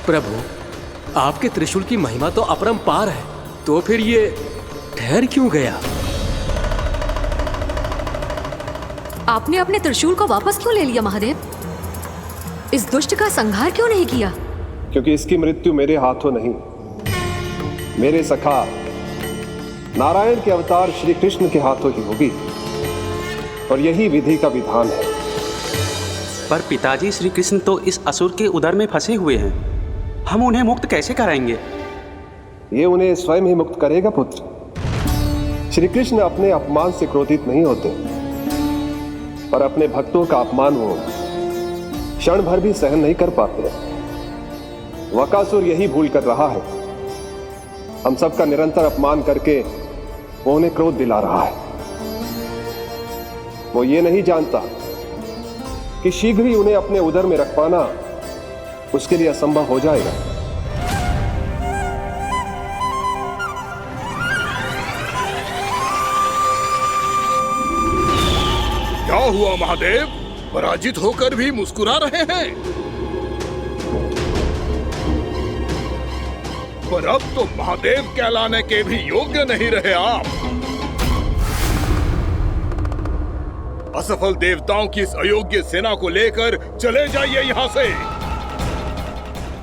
प्रभु, आपके त्रिशूल की महिमा तो अपरंपार है, तो फिर ये ठहर क्यों गया? आपने अपने त्रिशूल को वापस क्यों ले लिया महादेव? इस दुष्ट का संहार क्यों नहीं किया? क्योंकि इसकी मृत्यु मेरे हाथों नहीं, मेरे सखा नारायण के अवतार श्री कृष्ण के हाथों ही होगी, और यही विधि का विधान है। पर पिताजी, श्री कृष्ण तो इस असुर के उदर में फंसे हुए हैं, हम उन्हें मुक्त कैसे कराएंगे? ये उन्हें स्वयं ही मुक्त करेगा पुत्र। श्री कृष्ण अपने अपमान से क्रोधित नहीं होते, पर अपने भक्तों का अपमान वो क्षण भर भी सहन नहीं कर पाते। वकासुर यही भूल कर रहा है, हम सबका निरंतर अपमान करके वो उन्हें क्रोध दिला रहा है। वो ये नहीं जानता कि शीघ्र ही उन्हें अपने उदर में रख पाना उसके लिए असंभव हो जाएगा। क्या हुआ महादेव, पराजित होकर भी मुस्कुरा रहे हैं? पर अब तो महादेव कहलाने के भी योग्य नहीं रहे आप। असफल देवताओं की इस अयोग्य सेना को लेकर चले जाइए यहाँ से।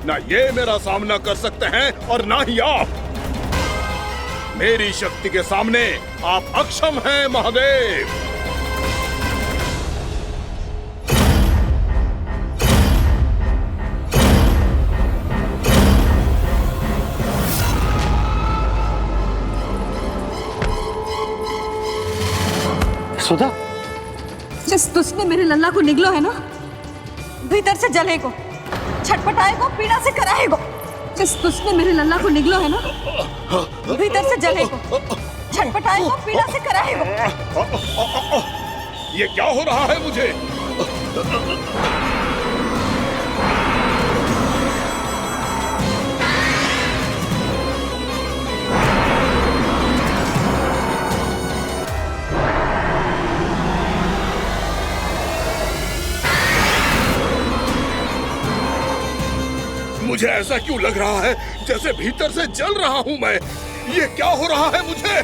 ना ये मेरा सामना कर सकते हैं और ना ही आप। मेरी शक्ति के सामने आप अक्षम हैं महादेव। सुधा, जिस दुष्ट ने मेरे लल्ला को निगलो है ना, भीतर से जलेगो, छटपटाएगो, पीड़ा से कराएगो। जिस दुष्ट ने मेरे लल्ला को निगलो है ना, भीतर से जलेगो, छटपटाएगो, पीड़ा से कराएगो। ये क्या हो रहा है मुझे? मुझे ऐसा क्यों लग रहा है जैसे भीतर से जल रहा हूं मैं। ये क्या हो रहा है मुझे?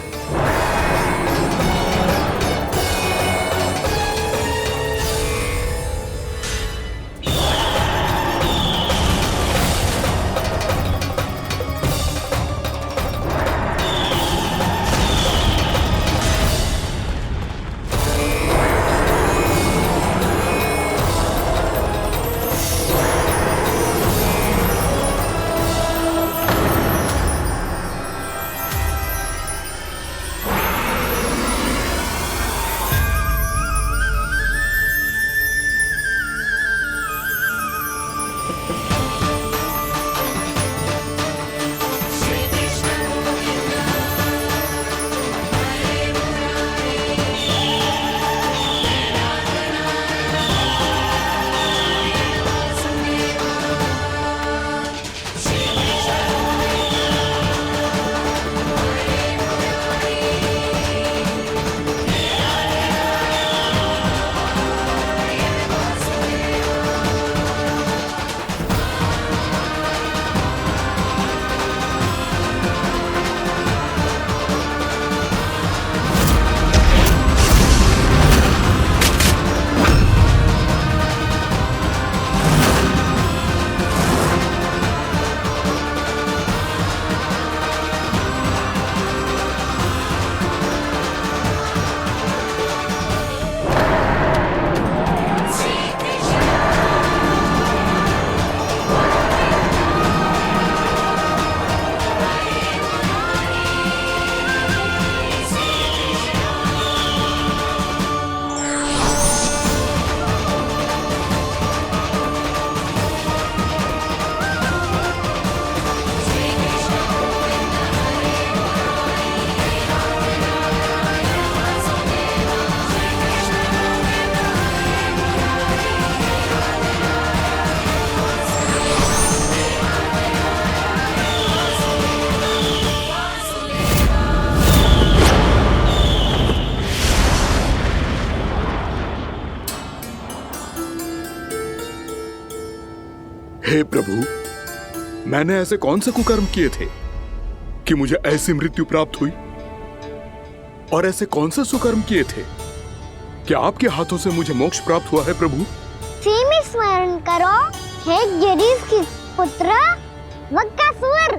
हे प्रभु, मैंने ऐसे कौन से कुकर्म किए थे कि मुझे ऐसी मृत्यु प्राप्त हुई? और ऐसे कौन से सुकर्म किए थे कि आपके हाथों से मुझे मोक्ष प्राप्त हुआ है प्रभु? में स्मरण करो, हे जरीफ की पुत्र वक्कासुर।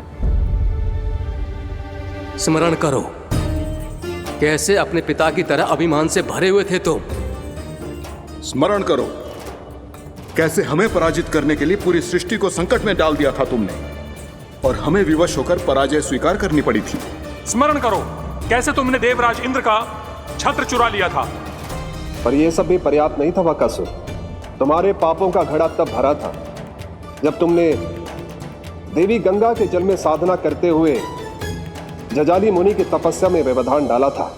स्मरण करो, कैसे अपने पिता की तरह अभिमान से भरे हुए थे तुम। स्मरण करो, कैसे हमें पराजित करने के लिए पूरी सृष्टि को संकट में डाल दिया था तुमने, और हमें विवश होकर पराजय स्वीकार करनी पड़ी थी। स्मरण करो, कैसे तुमने देवराज इंद्र का छत्र चुरा लिया था। पर यह सब भी पर्याप्त नहीं था वक्कासुर। तुम्हारे पापों का घड़ा तब भरा था जब तुमने देवी गंगा के जल में साधना करते हुए जजाली मुनि की तपस्या में व्यवधान डाला था।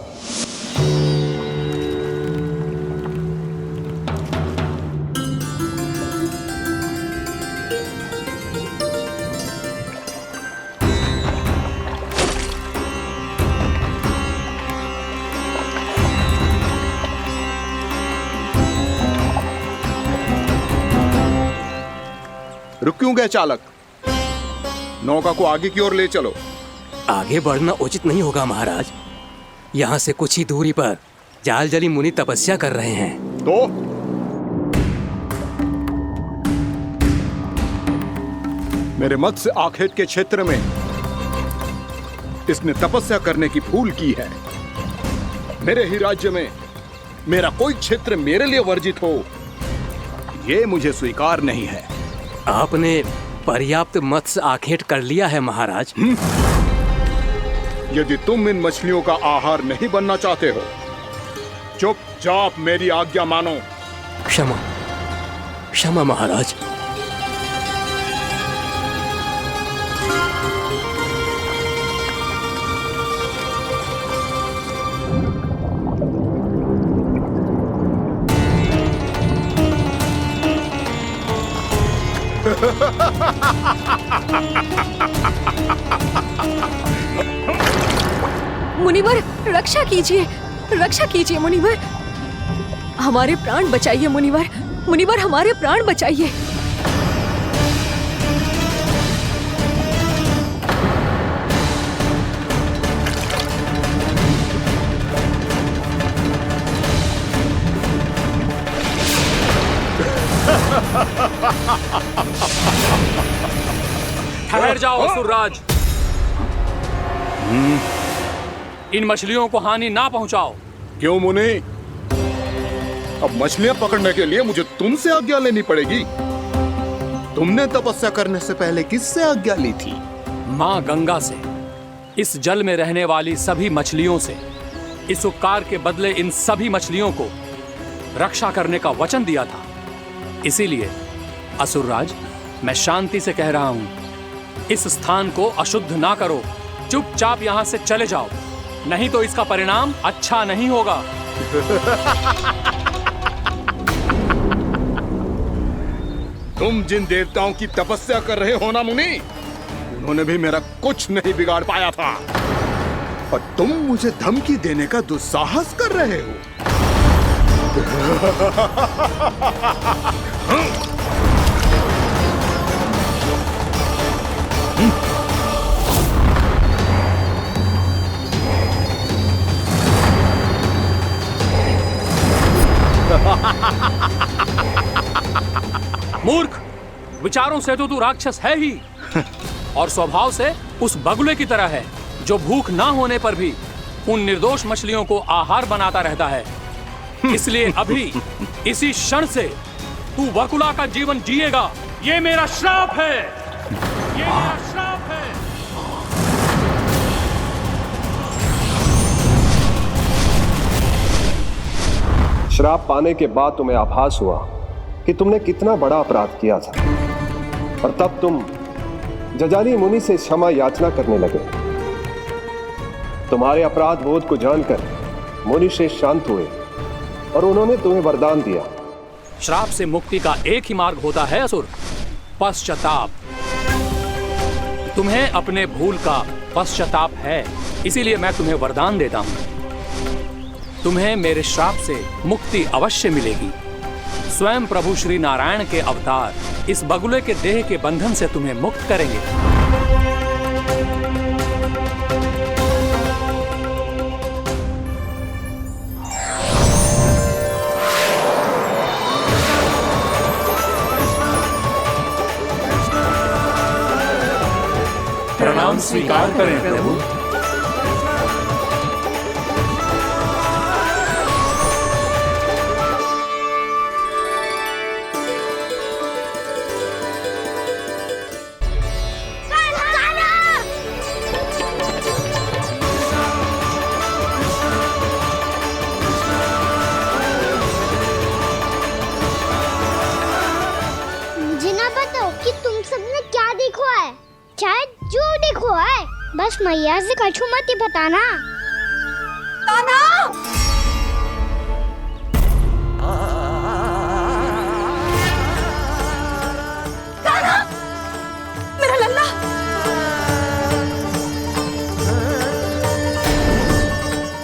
रुक क्यों गए चालक? नौका को आगे की ओर ले चलो। आगे बढ़ना उचित नहीं होगा महाराज। यहाँ से कुछ ही दूरी पर जालजली मुनि तपस्या कर रहे हैं। तो मेरे मत्स्य आखेट के क्षेत्र में इसने तपस्या करने की भूल की है। मेरे ही राज्य में मेरा कोई क्षेत्र मेरे लिए वर्जित हो, यह मुझे स्वीकार नहीं है। आपने पर्याप्त मत्स्य आखेट कर लिया है महाराज। यदि तुम इन मछलियों का आहार नहीं बनना चाहते हो, चुपचाप मेरी आज्ञा मानो। क्षमा, क्षमा महाराज। मुनिवर, रक्षा कीजिए, रक्षा कीजिए मुनिवर। हमारे प्राण बचाइए मुनिवर, मुनिवर हमारे प्राण बचाइए। ठहर जाओ असुरराज, इन मछलियों को हानि ना पहुंचाओ। क्यों मुनि? अब मछलियां पकड़ने के लिए मुझे तुमसे आज्ञा लेनी पड़ेगी। तुमने तपस्या करने से पहले किससे आज्ञा ली थी? मां गंगा से, इस जल में रहने वाली सभी मछलियों से। इस उपकार के बदले इन सभी मछलियों को रक्षा करने का वचन दिया था। इसीलिए असुरराज, मैं शांति से कह रहा हूं, इस स्थान को अशुद्ध ना करो। चुपचाप यहां से चले जाओ, नहीं तो इसका परिणाम अच्छा नहीं होगा। तुम जिन देवताओं की तपस्या कर रहे हो ना मुनि, उन्होंने भी मेरा कुछ नहीं बिगाड़ पाया था, और तुम मुझे धमकी देने का दुस्साहस कर रहे हो। मूर्ख, विचारों से तो तू राक्षस है ही, और स्वभाव से उस बगुले की तरह है जो भूख ना होने पर भी उन निर्दोष मछलियों को आहार बनाता रहता है। इसलिए अभी इसी क्षण से तू वकुला का जीवन जिएगा। ये मेरा श्राप है, ये मेरा श्राप है। श्राप पाने के बाद तुम्हें आभास हुआ कि तुमने कितना बड़ा अपराध किया था, और तब तुम जजाली मुनि से क्षमा याचना करने लगे। तुम्हारे अपराध बोध को जानकर मुनि श्रेष्ठ शांत हुए और उन्होंने तुम्हें वरदान दिया। श्राप से मुक्ति का एक ही मार्ग होता है असुर, पश्चाताप। तुम्हें अपने भूल का पश्चाताप है, इसीलिए मैं तुम्हें वरदान देता हूं। तुम्हें मेरे श्राप से मुक्ति अवश्य मिलेगी। स्वयं प्रभु श्री नारायण के अवतार इस बगुले के देह के बंधन से तुम्हें मुक्त करेंगे। प्रणाम स्वीकार करें प्रभु। मुझे ना बताओ कि तुम सबने क्या देखा है, शायद जो देखो है, बस मैया से कछु मत ही बताना। कान्हा! कान्हा! मेरा लल्ला!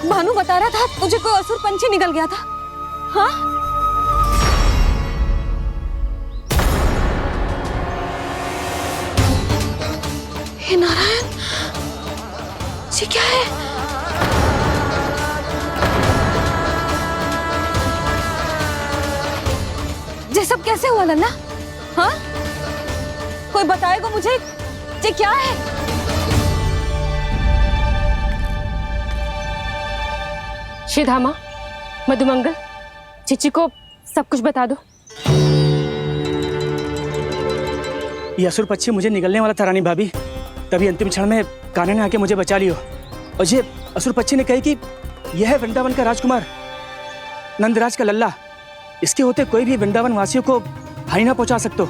भानु बता रहा था तुझे कोई असुर पंछी निकल गया था। हाँ? हे नारायण, ये क्या है? ये सब कैसे हुआ लल्ला? हाँ? कोई बताएगा मुझे ये क्या है? श्रीधामा, मधुमंगल, चिची को सब कुछ बता दो। ये असुर पक्षी मुझे निगलने वाला था रानी भाभी, तभी अंतिम क्षण में कान्हा ने आके मुझे बचा लियो। और ये असुर पक्षी ने कही कि यह है वृंदावन का राजकुमार, नंदराज का लल्ला। इसके होते कोई भी वृंदावन वासियों को हानि ना पहुंचा सकते।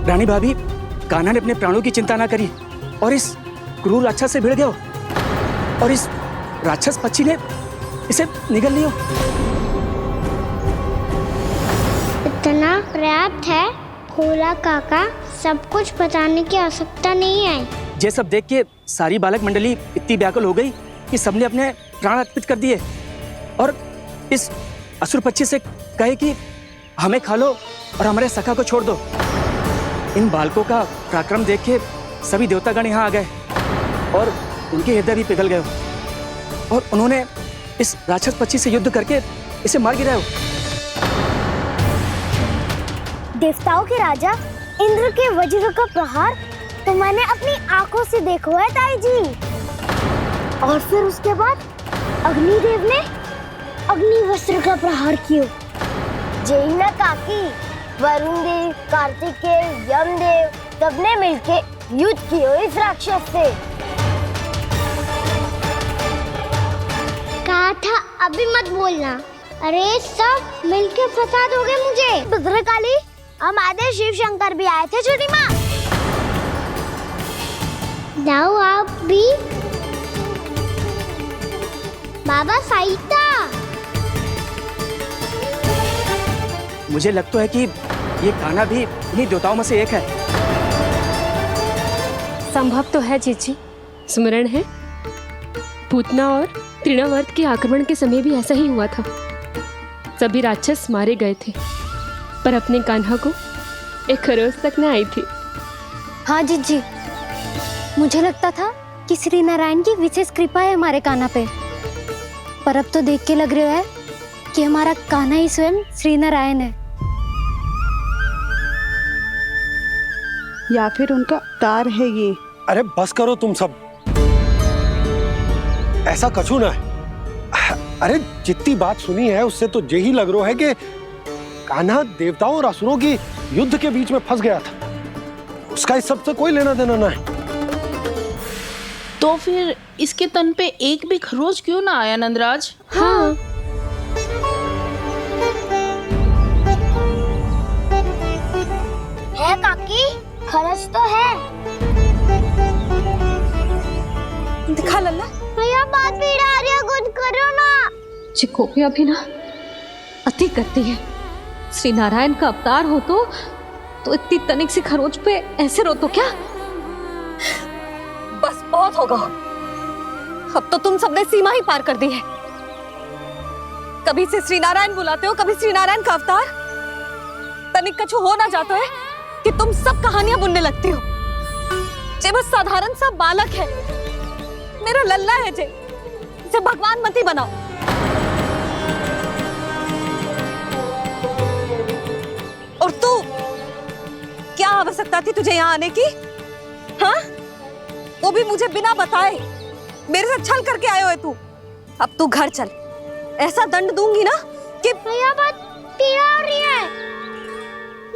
रानी भाभी, कान्हा ने अपने प्राणों की चिंता ना करी और इस क्रूर राक्षस से भिड़ गयो और इस राक्षस पक्षी ने इसे निगल लियो। इतना पर्याप्त है भोला काका, सब कुछ बताने की आवश्यकता नहीं है। ये सब देख के सारी बालक मंडली इतनी व्याकुल हो गई कि सबने अपने प्राण अर्पित कर दिए और इस असुर पक्षी से कहे कि हमें खा लो और हमारे सखा को छोड़ दो। इन बालकों का पराक्रम देख के सभी देवतागण यहाँ आ गए और उनके हृदय भी पिघल गए और उन्होंने इस राक्षस पक्षी से युद्ध करके इसे मार गिराया। देवताओं के राजा इंद्र के वज्र का प्रहार तो मैंने अपनी आंखों से देखा है ताई जी। और फिर उसके बाद अग्निदेव ने अग्निवस्त्र का प्रहार किया। जय ना काकी, वरुण देव, कार्तिकेय, यमदेव सबने मिलके युद्ध किया इस राक्षस से। कहा था अभी मत बोलना। अरे सब मिलके फंसा दोगे मुझे। भद्रकाली, हमारे शिव शंकर भी आए थे छोटी माँ। जाओ आप भी। बाबा साईता, मुझे लगता है कि ये कान्हा भी इन्हीं देवताओं में से एक है। संभव तो है चीची, स्मरण है पूतना और तृणावर्त के आक्रमण के समय भी ऐसा ही हुआ था। सभी राक्षस मारे गए थे पर अपने कान्हा को एक खरोच तक न आई थी। हाँ जीजी, मुझे लगता था कि श्री नारायण की विशेष कृपा है हमारे कान्हा पे, पर अब तो देख के लग रहा है कि हमारा कान्हा ही स्वयं श्री नारायण है। या फिर उनका अवतार है ये। अरे बस करो तुम सब, ऐसा कछु ना है। अरे जितनी बात सुनी है उससे तो यही लग रहा है कि कान्हा देवताओं और असुरों की युद्ध के बीच में फंस गया था। उसका इस सब से कोई लेना देना ना है। तो फिर इसके तन पे एक भी खरोच क्यों ना आया नंदराज? हाँ, है काकी, खरच तो है। दिखा लल्ला। भैया बात पीड़ा आ रही है, कुछ करो ना। चिकोपिया भी ना अति करती है। श्री नारायण का अवतार हो तो इतनी तनिक सी खरोच पे ऐसे रो तो क्या? बस बहुत होगा। अब तो तुम सबने सीमा ही पार कर दी है। कभी से श्री नारायण बुलाते हो, कभी श्री नारायण का अवतार। तनिक कछु हो ना जाता है कि तुम सब कहानियां बुनने लगती हो। जे बस साधारण सा बालक है, मेरा लल्ला है जे, इसे भगवान मती बनाओ। और तू, क्या आवश्यकता थी तुझे यहाँ आने की? हाँ, वो भी मुझे बिना बताए। मेरे से छल करके आयो है तू। अब तू घर चल, ऐसा दंड दूंगी ना कि मैया बहुत पीड़ा हो रही है,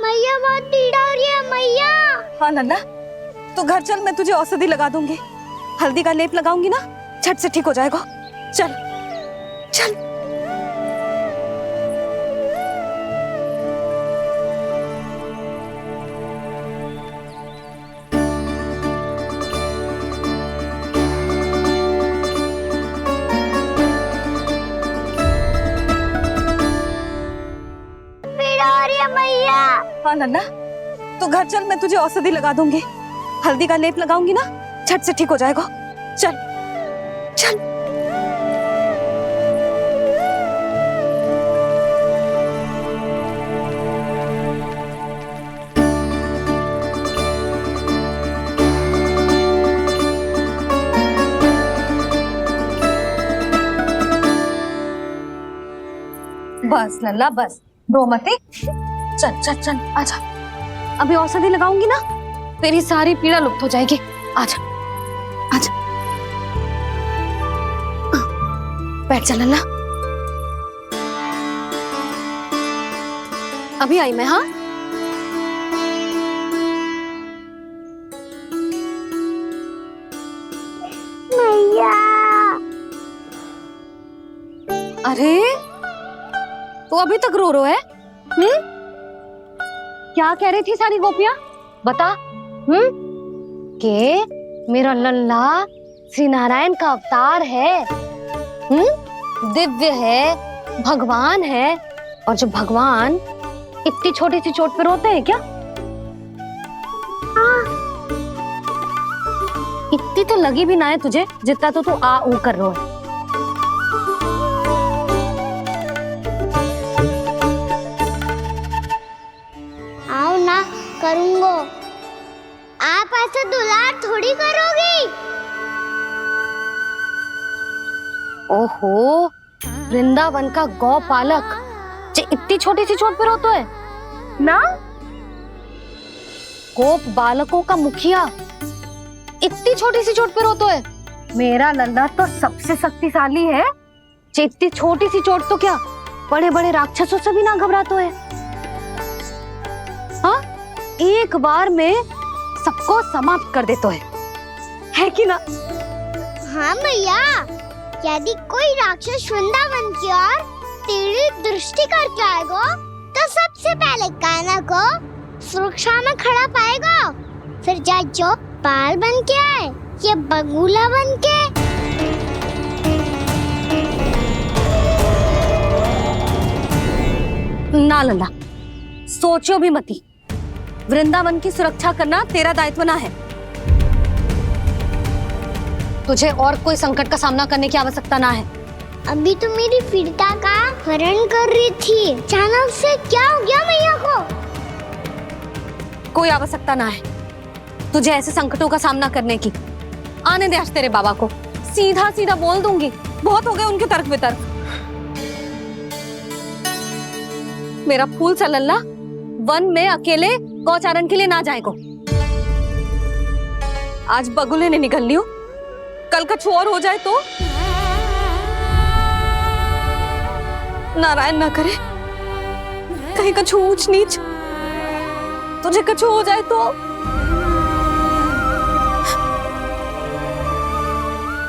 मैया बहुत पीड़ा हो रही है मैया। हाँ नन्ना, तू घर चल, मैं तुझे औषधि लगा दूंगी, हल्दी का लेप लगाऊंगी ना, झट से ठीक हो जाएगा। चल चल। हाँ नन्ना, तू घर चल, मैं तुझे औषधि लगा दूंगी, हल्दी का लेप लगाऊंगी ना, झट से ठीक हो जाएगा। चल चल। बस लल्ला बस, रो मत। चल चल चल, आजा। अभी औषधि लगाऊंगी ना, तेरी सारी पीड़ा लुप्त हो जाएगी। आजा आजा, बैठ जा लल्ला। अभी आई मैं। हाँ, मैया। अरे तू अभी तक रो रो है? क्या कह रही थी सारी गोपियां? बता। के मेरा लल्ला श्री नारायण का अवतार है, दिव्य है, भगवान है। और जब भगवान इतनी छोटी सी चोट पे रोते हैं क्या? इतनी तो लगी भी ना है तुझे जितना तो तू आ ऊ कर रो है। आओ ना, करूंगो। आप ऐसा दुलार थोड़ी करोगी। ओहो, वृंदावन का गौपालक जो इतनी छोटी सी चोट पे रोता है ना, गोप बालकों का मुखिया इतनी छोटी सी चोट पे रोता है। मेरा लल्ला तो सबसे शक्तिशाली है, जो इतनी छोटी सी चोट तो क्या बड़े बड़े राक्षसों से भी ना घबराता है। हाँ, एक बार में सबको समाप्त कर देता है कि ना? हाँ मैया, यदि कोई राक्षस वृंदावन की ओर तेरी दृष्टि करके आएगा तो सबसे पहले कान्हा को सुरक्षा में खड़ा पाएगा, फिर चाहे जो पाल बन के आए या बगुला बन के। ना लल्ला, सोचो भी मती। वृंदावन की सुरक्षा करना तेरा दायित्व ना है। तुझे और कोई संकट का सामना करने की आवश्यकता ना है। अभी तो मेरी पीड़िता का हरण कर रही थी, अचानक से क्या हो गया मैया को? कोई आवश्यकता ना है तुझे ऐसे संकटों का सामना करने की। आने दे आज तेरे बाबा को, सीधा सीधा बोल दूंगी। बहुत हो गए उनके तर्क वितर्क। मेरा फूल सा लल्ला वन में अकेले गौचारण के लिए ना जाए को। आज बगुले ने निकल लियो, कल का और हो जाए तो नारायण ना करे, कहीं कछु ऊंच नीच तुझे कछु हो जाए तो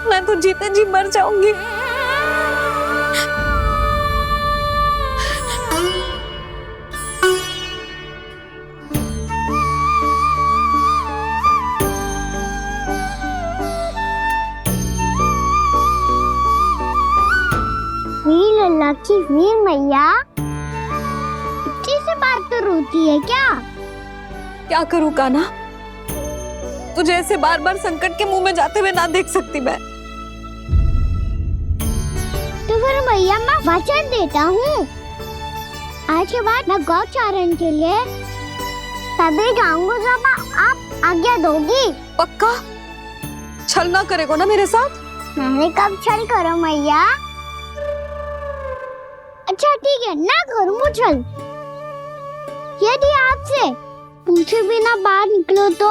मैं तो जीते जी मर जाऊंगी। लल्ला की वीर मैया इतनी से बार तो रोती है क्या? क्या करूं कान्हा, तुझे ऐसे बार बार संकट के मुंह में जाते हुए ना देख सकती मैं। तो फिर मैया मैं वचन देता हूँ, आज के बाद मैं गौचारण के लिए तभी जाऊंगा जब आप आज्ञा दोगी। पक्का? छल ना करेगा ना मेरे साथ? मैंने कब छल करो मैया? अच्छा ठीक है, ना करूँगा छल। यदि आपसे पूछे बिना बाहर निकलो तो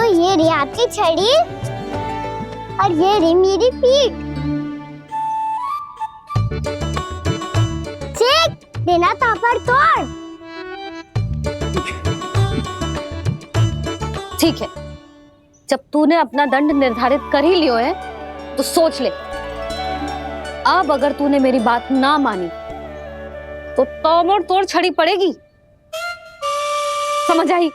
ये रही आपकी छड़ी और ये रही मेरी पीठ। ठीक, बिना तापर तोड़। ठीक है, जब तूने अपना दंड निर्धारित कर ही लियो है तो सोच ले, अब अगर तूने मेरी बात ना मानी तो तोड़ तोड़ छड़ी पड़ेगी। समझ आई?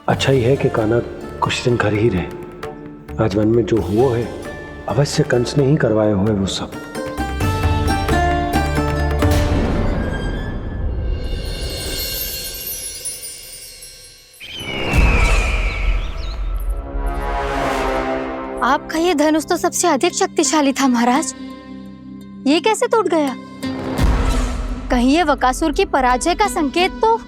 अच्छा ही है कि कान्हा कुछ दिन घर ही रहे। आज वन में जो हुआ है अवश्य कंस ने ही करवाए हुए वो सब। आपका ये धनुष तो सबसे अधिक शक्तिशाली था महाराज, ये कैसे टूट गया? कहीं ये बकासुर की पराजय का संकेत तो?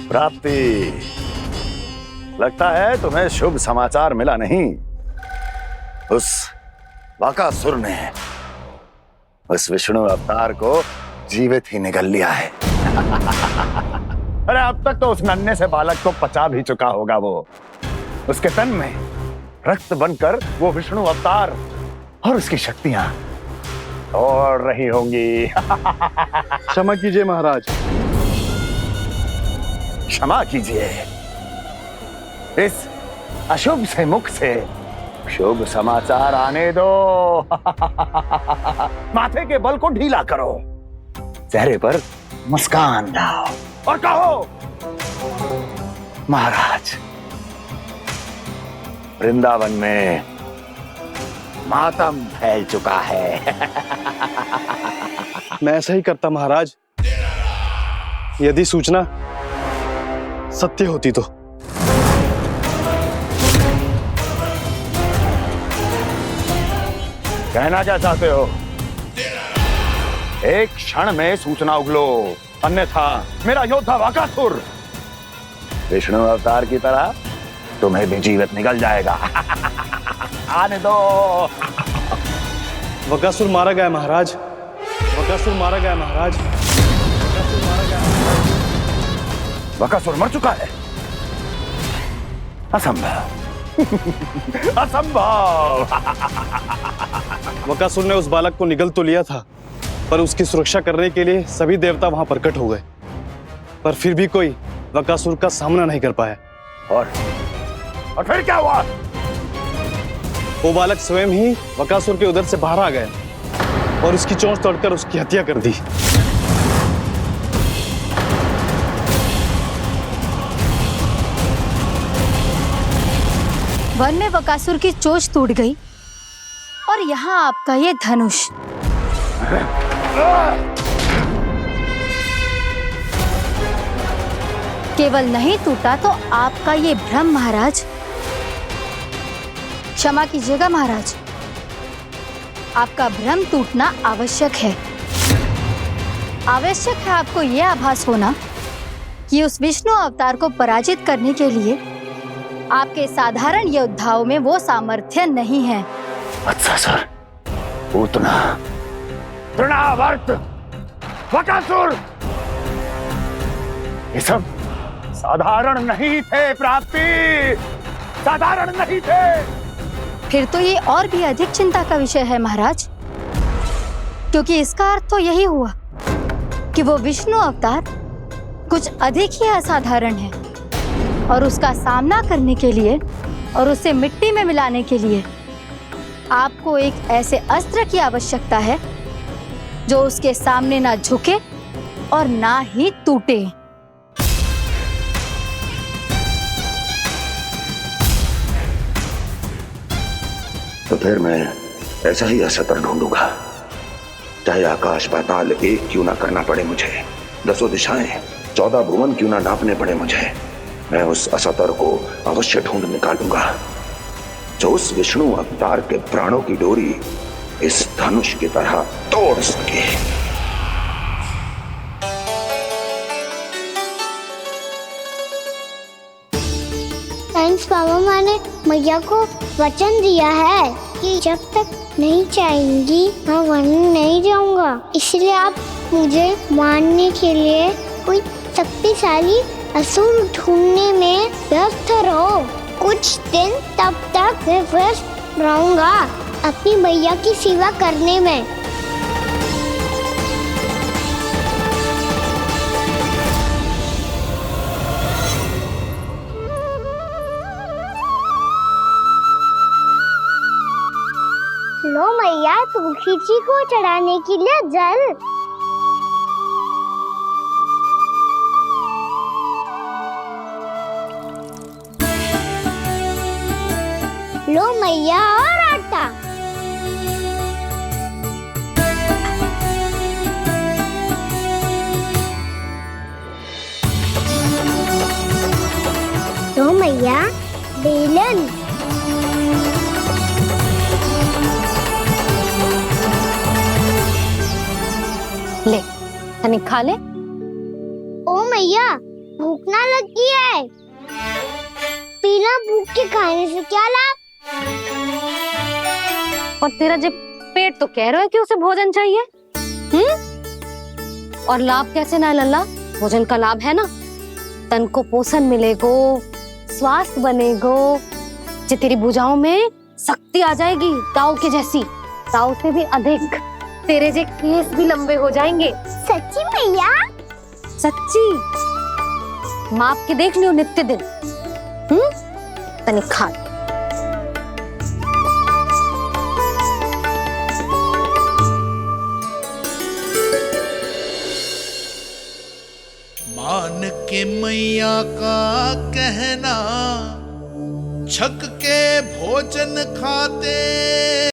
प्राप्ति, लगता है तुम्हें शुभ समाचार मिला नहीं। उस बकासुर ने उस विष्णु अवतार को जीवित ही निगल लिया है। अरे अब तक तो उस नन्हे से बालक को पचा भी चुका होगा वो। उसके तन में रक्त बनकर वो विष्णु अवतार और उसकी शक्तियां दौड़ रही होंगी। क्षमा कीजिए महाराज। क्षमा कीजिए, इस अशुभ से मुख से शुभ समाचार आने दो। माथे के बल को ढीला करो, चेहरे पर मुस्कान लाओ और कहो, महाराज, वृंदावन में मातम फैल चुका है। मैं ऐसा ही करता महाराज, यदि सूचना सत्य होती तो। कहना क्या चाहते हो? एक क्षण में सूचना उगलो, अन्यथा मेरा योद्धा बकासुर विष्णु अवतार की तरह तुम्हें भी जीवित निकल जाएगा। आने दो। बकासुर मारा गया महाराज, बकासुर मारा गया महाराज, बकासुर मारा गया। बकासुर मर चुका है? असंभव। असंभव। बकासुर ने उस बालक को निगल तो लिया था, पर उसकी सुरक्षा करने के लिए सभी देवता वहां प्रकट हो गए, पर फिर भी कोई बकासुर का सामना नहीं कर पाया। और फिर क्या हुआ? वो बालक स्वयं ही बकासुर के उदर से बाहर आ गया और उसकी चोंच तोड़कर उसकी हत्या कर दी। वन में बकासुर की चोंच टूट गई और यहाँ आपका ये धनुष। केवल नहीं टूटा तो आपका ये भ्रम महाराज। क्षमा कीजिएगा महाराज, आपका भ्रम टूटना आवश्यक है। आवश्यक है आपको यह आभास होना कि उस विष्णु अवतार को पराजित करने के लिए आपके साधारण योद्धाओं में वो सामर्थ्य नहीं है। अच्छा सर, पूतना, तृणावर्त, बकासुर, ये सब साधारण नहीं थे प्राप्ति, साधारण नहीं थे। फिर तो ये और भी अधिक चिंता का विषय है महाराज, क्योंकि इसका अर्थ तो यही हुआ कि वो विष्णु अवतार कुछ अधिक ही असाधारण है और उसका सामना करने के लिए और उसे मिट्टी में मिलाने के लिए आपको एक ऐसे अस्त्र की आवश्यकता है जो उसके सामने ना झुके और ना ही टूटे। तो फिर मैं ऐसा ही अस्त्र ढूंढूंगा, चाहे आकाश पाताल एक क्यों ना करना पड़े मुझे, 10 दिशाएं 14 भुवन क्यों ना नापने पड़े मुझे, मैं उस अस्त्र को अवश्य ढूंढ निकालूंगा जो उस विष्णु अवतार के प्राणों की डोरी इस धनुष की तरह तोड़ सके। थैंक्स पापा, मैंने मैया को वचन दिया है कि जब तक नहीं चाहेंगी मैं वन नहीं जाऊंगा, इसलिए आप मुझे मारने के लिए कोई शक्तिशाली असुर ढूंढने में व्यस्त रहो। कुछ दिन तब तक मैं व्यस्त रहूंगा अपनी मैया की सेवा करने में। लो मैया, तुलसी जी को चढ़ाने के लिए जल। लो मैया, और आटा। लो मैया, बेलन। ले, तनी खा ले। ओ मैया, भूख ना लगी है। बिना भूख के खाने से क्या लाभ? और तेरा जब पेट तो कह रहा है कि उसे भोजन चाहिए, और लाभ कैसे ना लल्ला? भोजन का लाभ है ना, तन को पोषण मिलेगो, स्वास्थ्य बनेगो, जे तेरी भुजाओं में शक्ति आ जाएगी ताऊ के जैसी, ताऊ से भी अधिक। तेरे जे केस भी लंबे हो जाएंगे। सच्ची मैया? सच्ची। माप के देख लियो नित्य दिन। तनी खा। मान के मैया का कहना, छक के भोजन खाते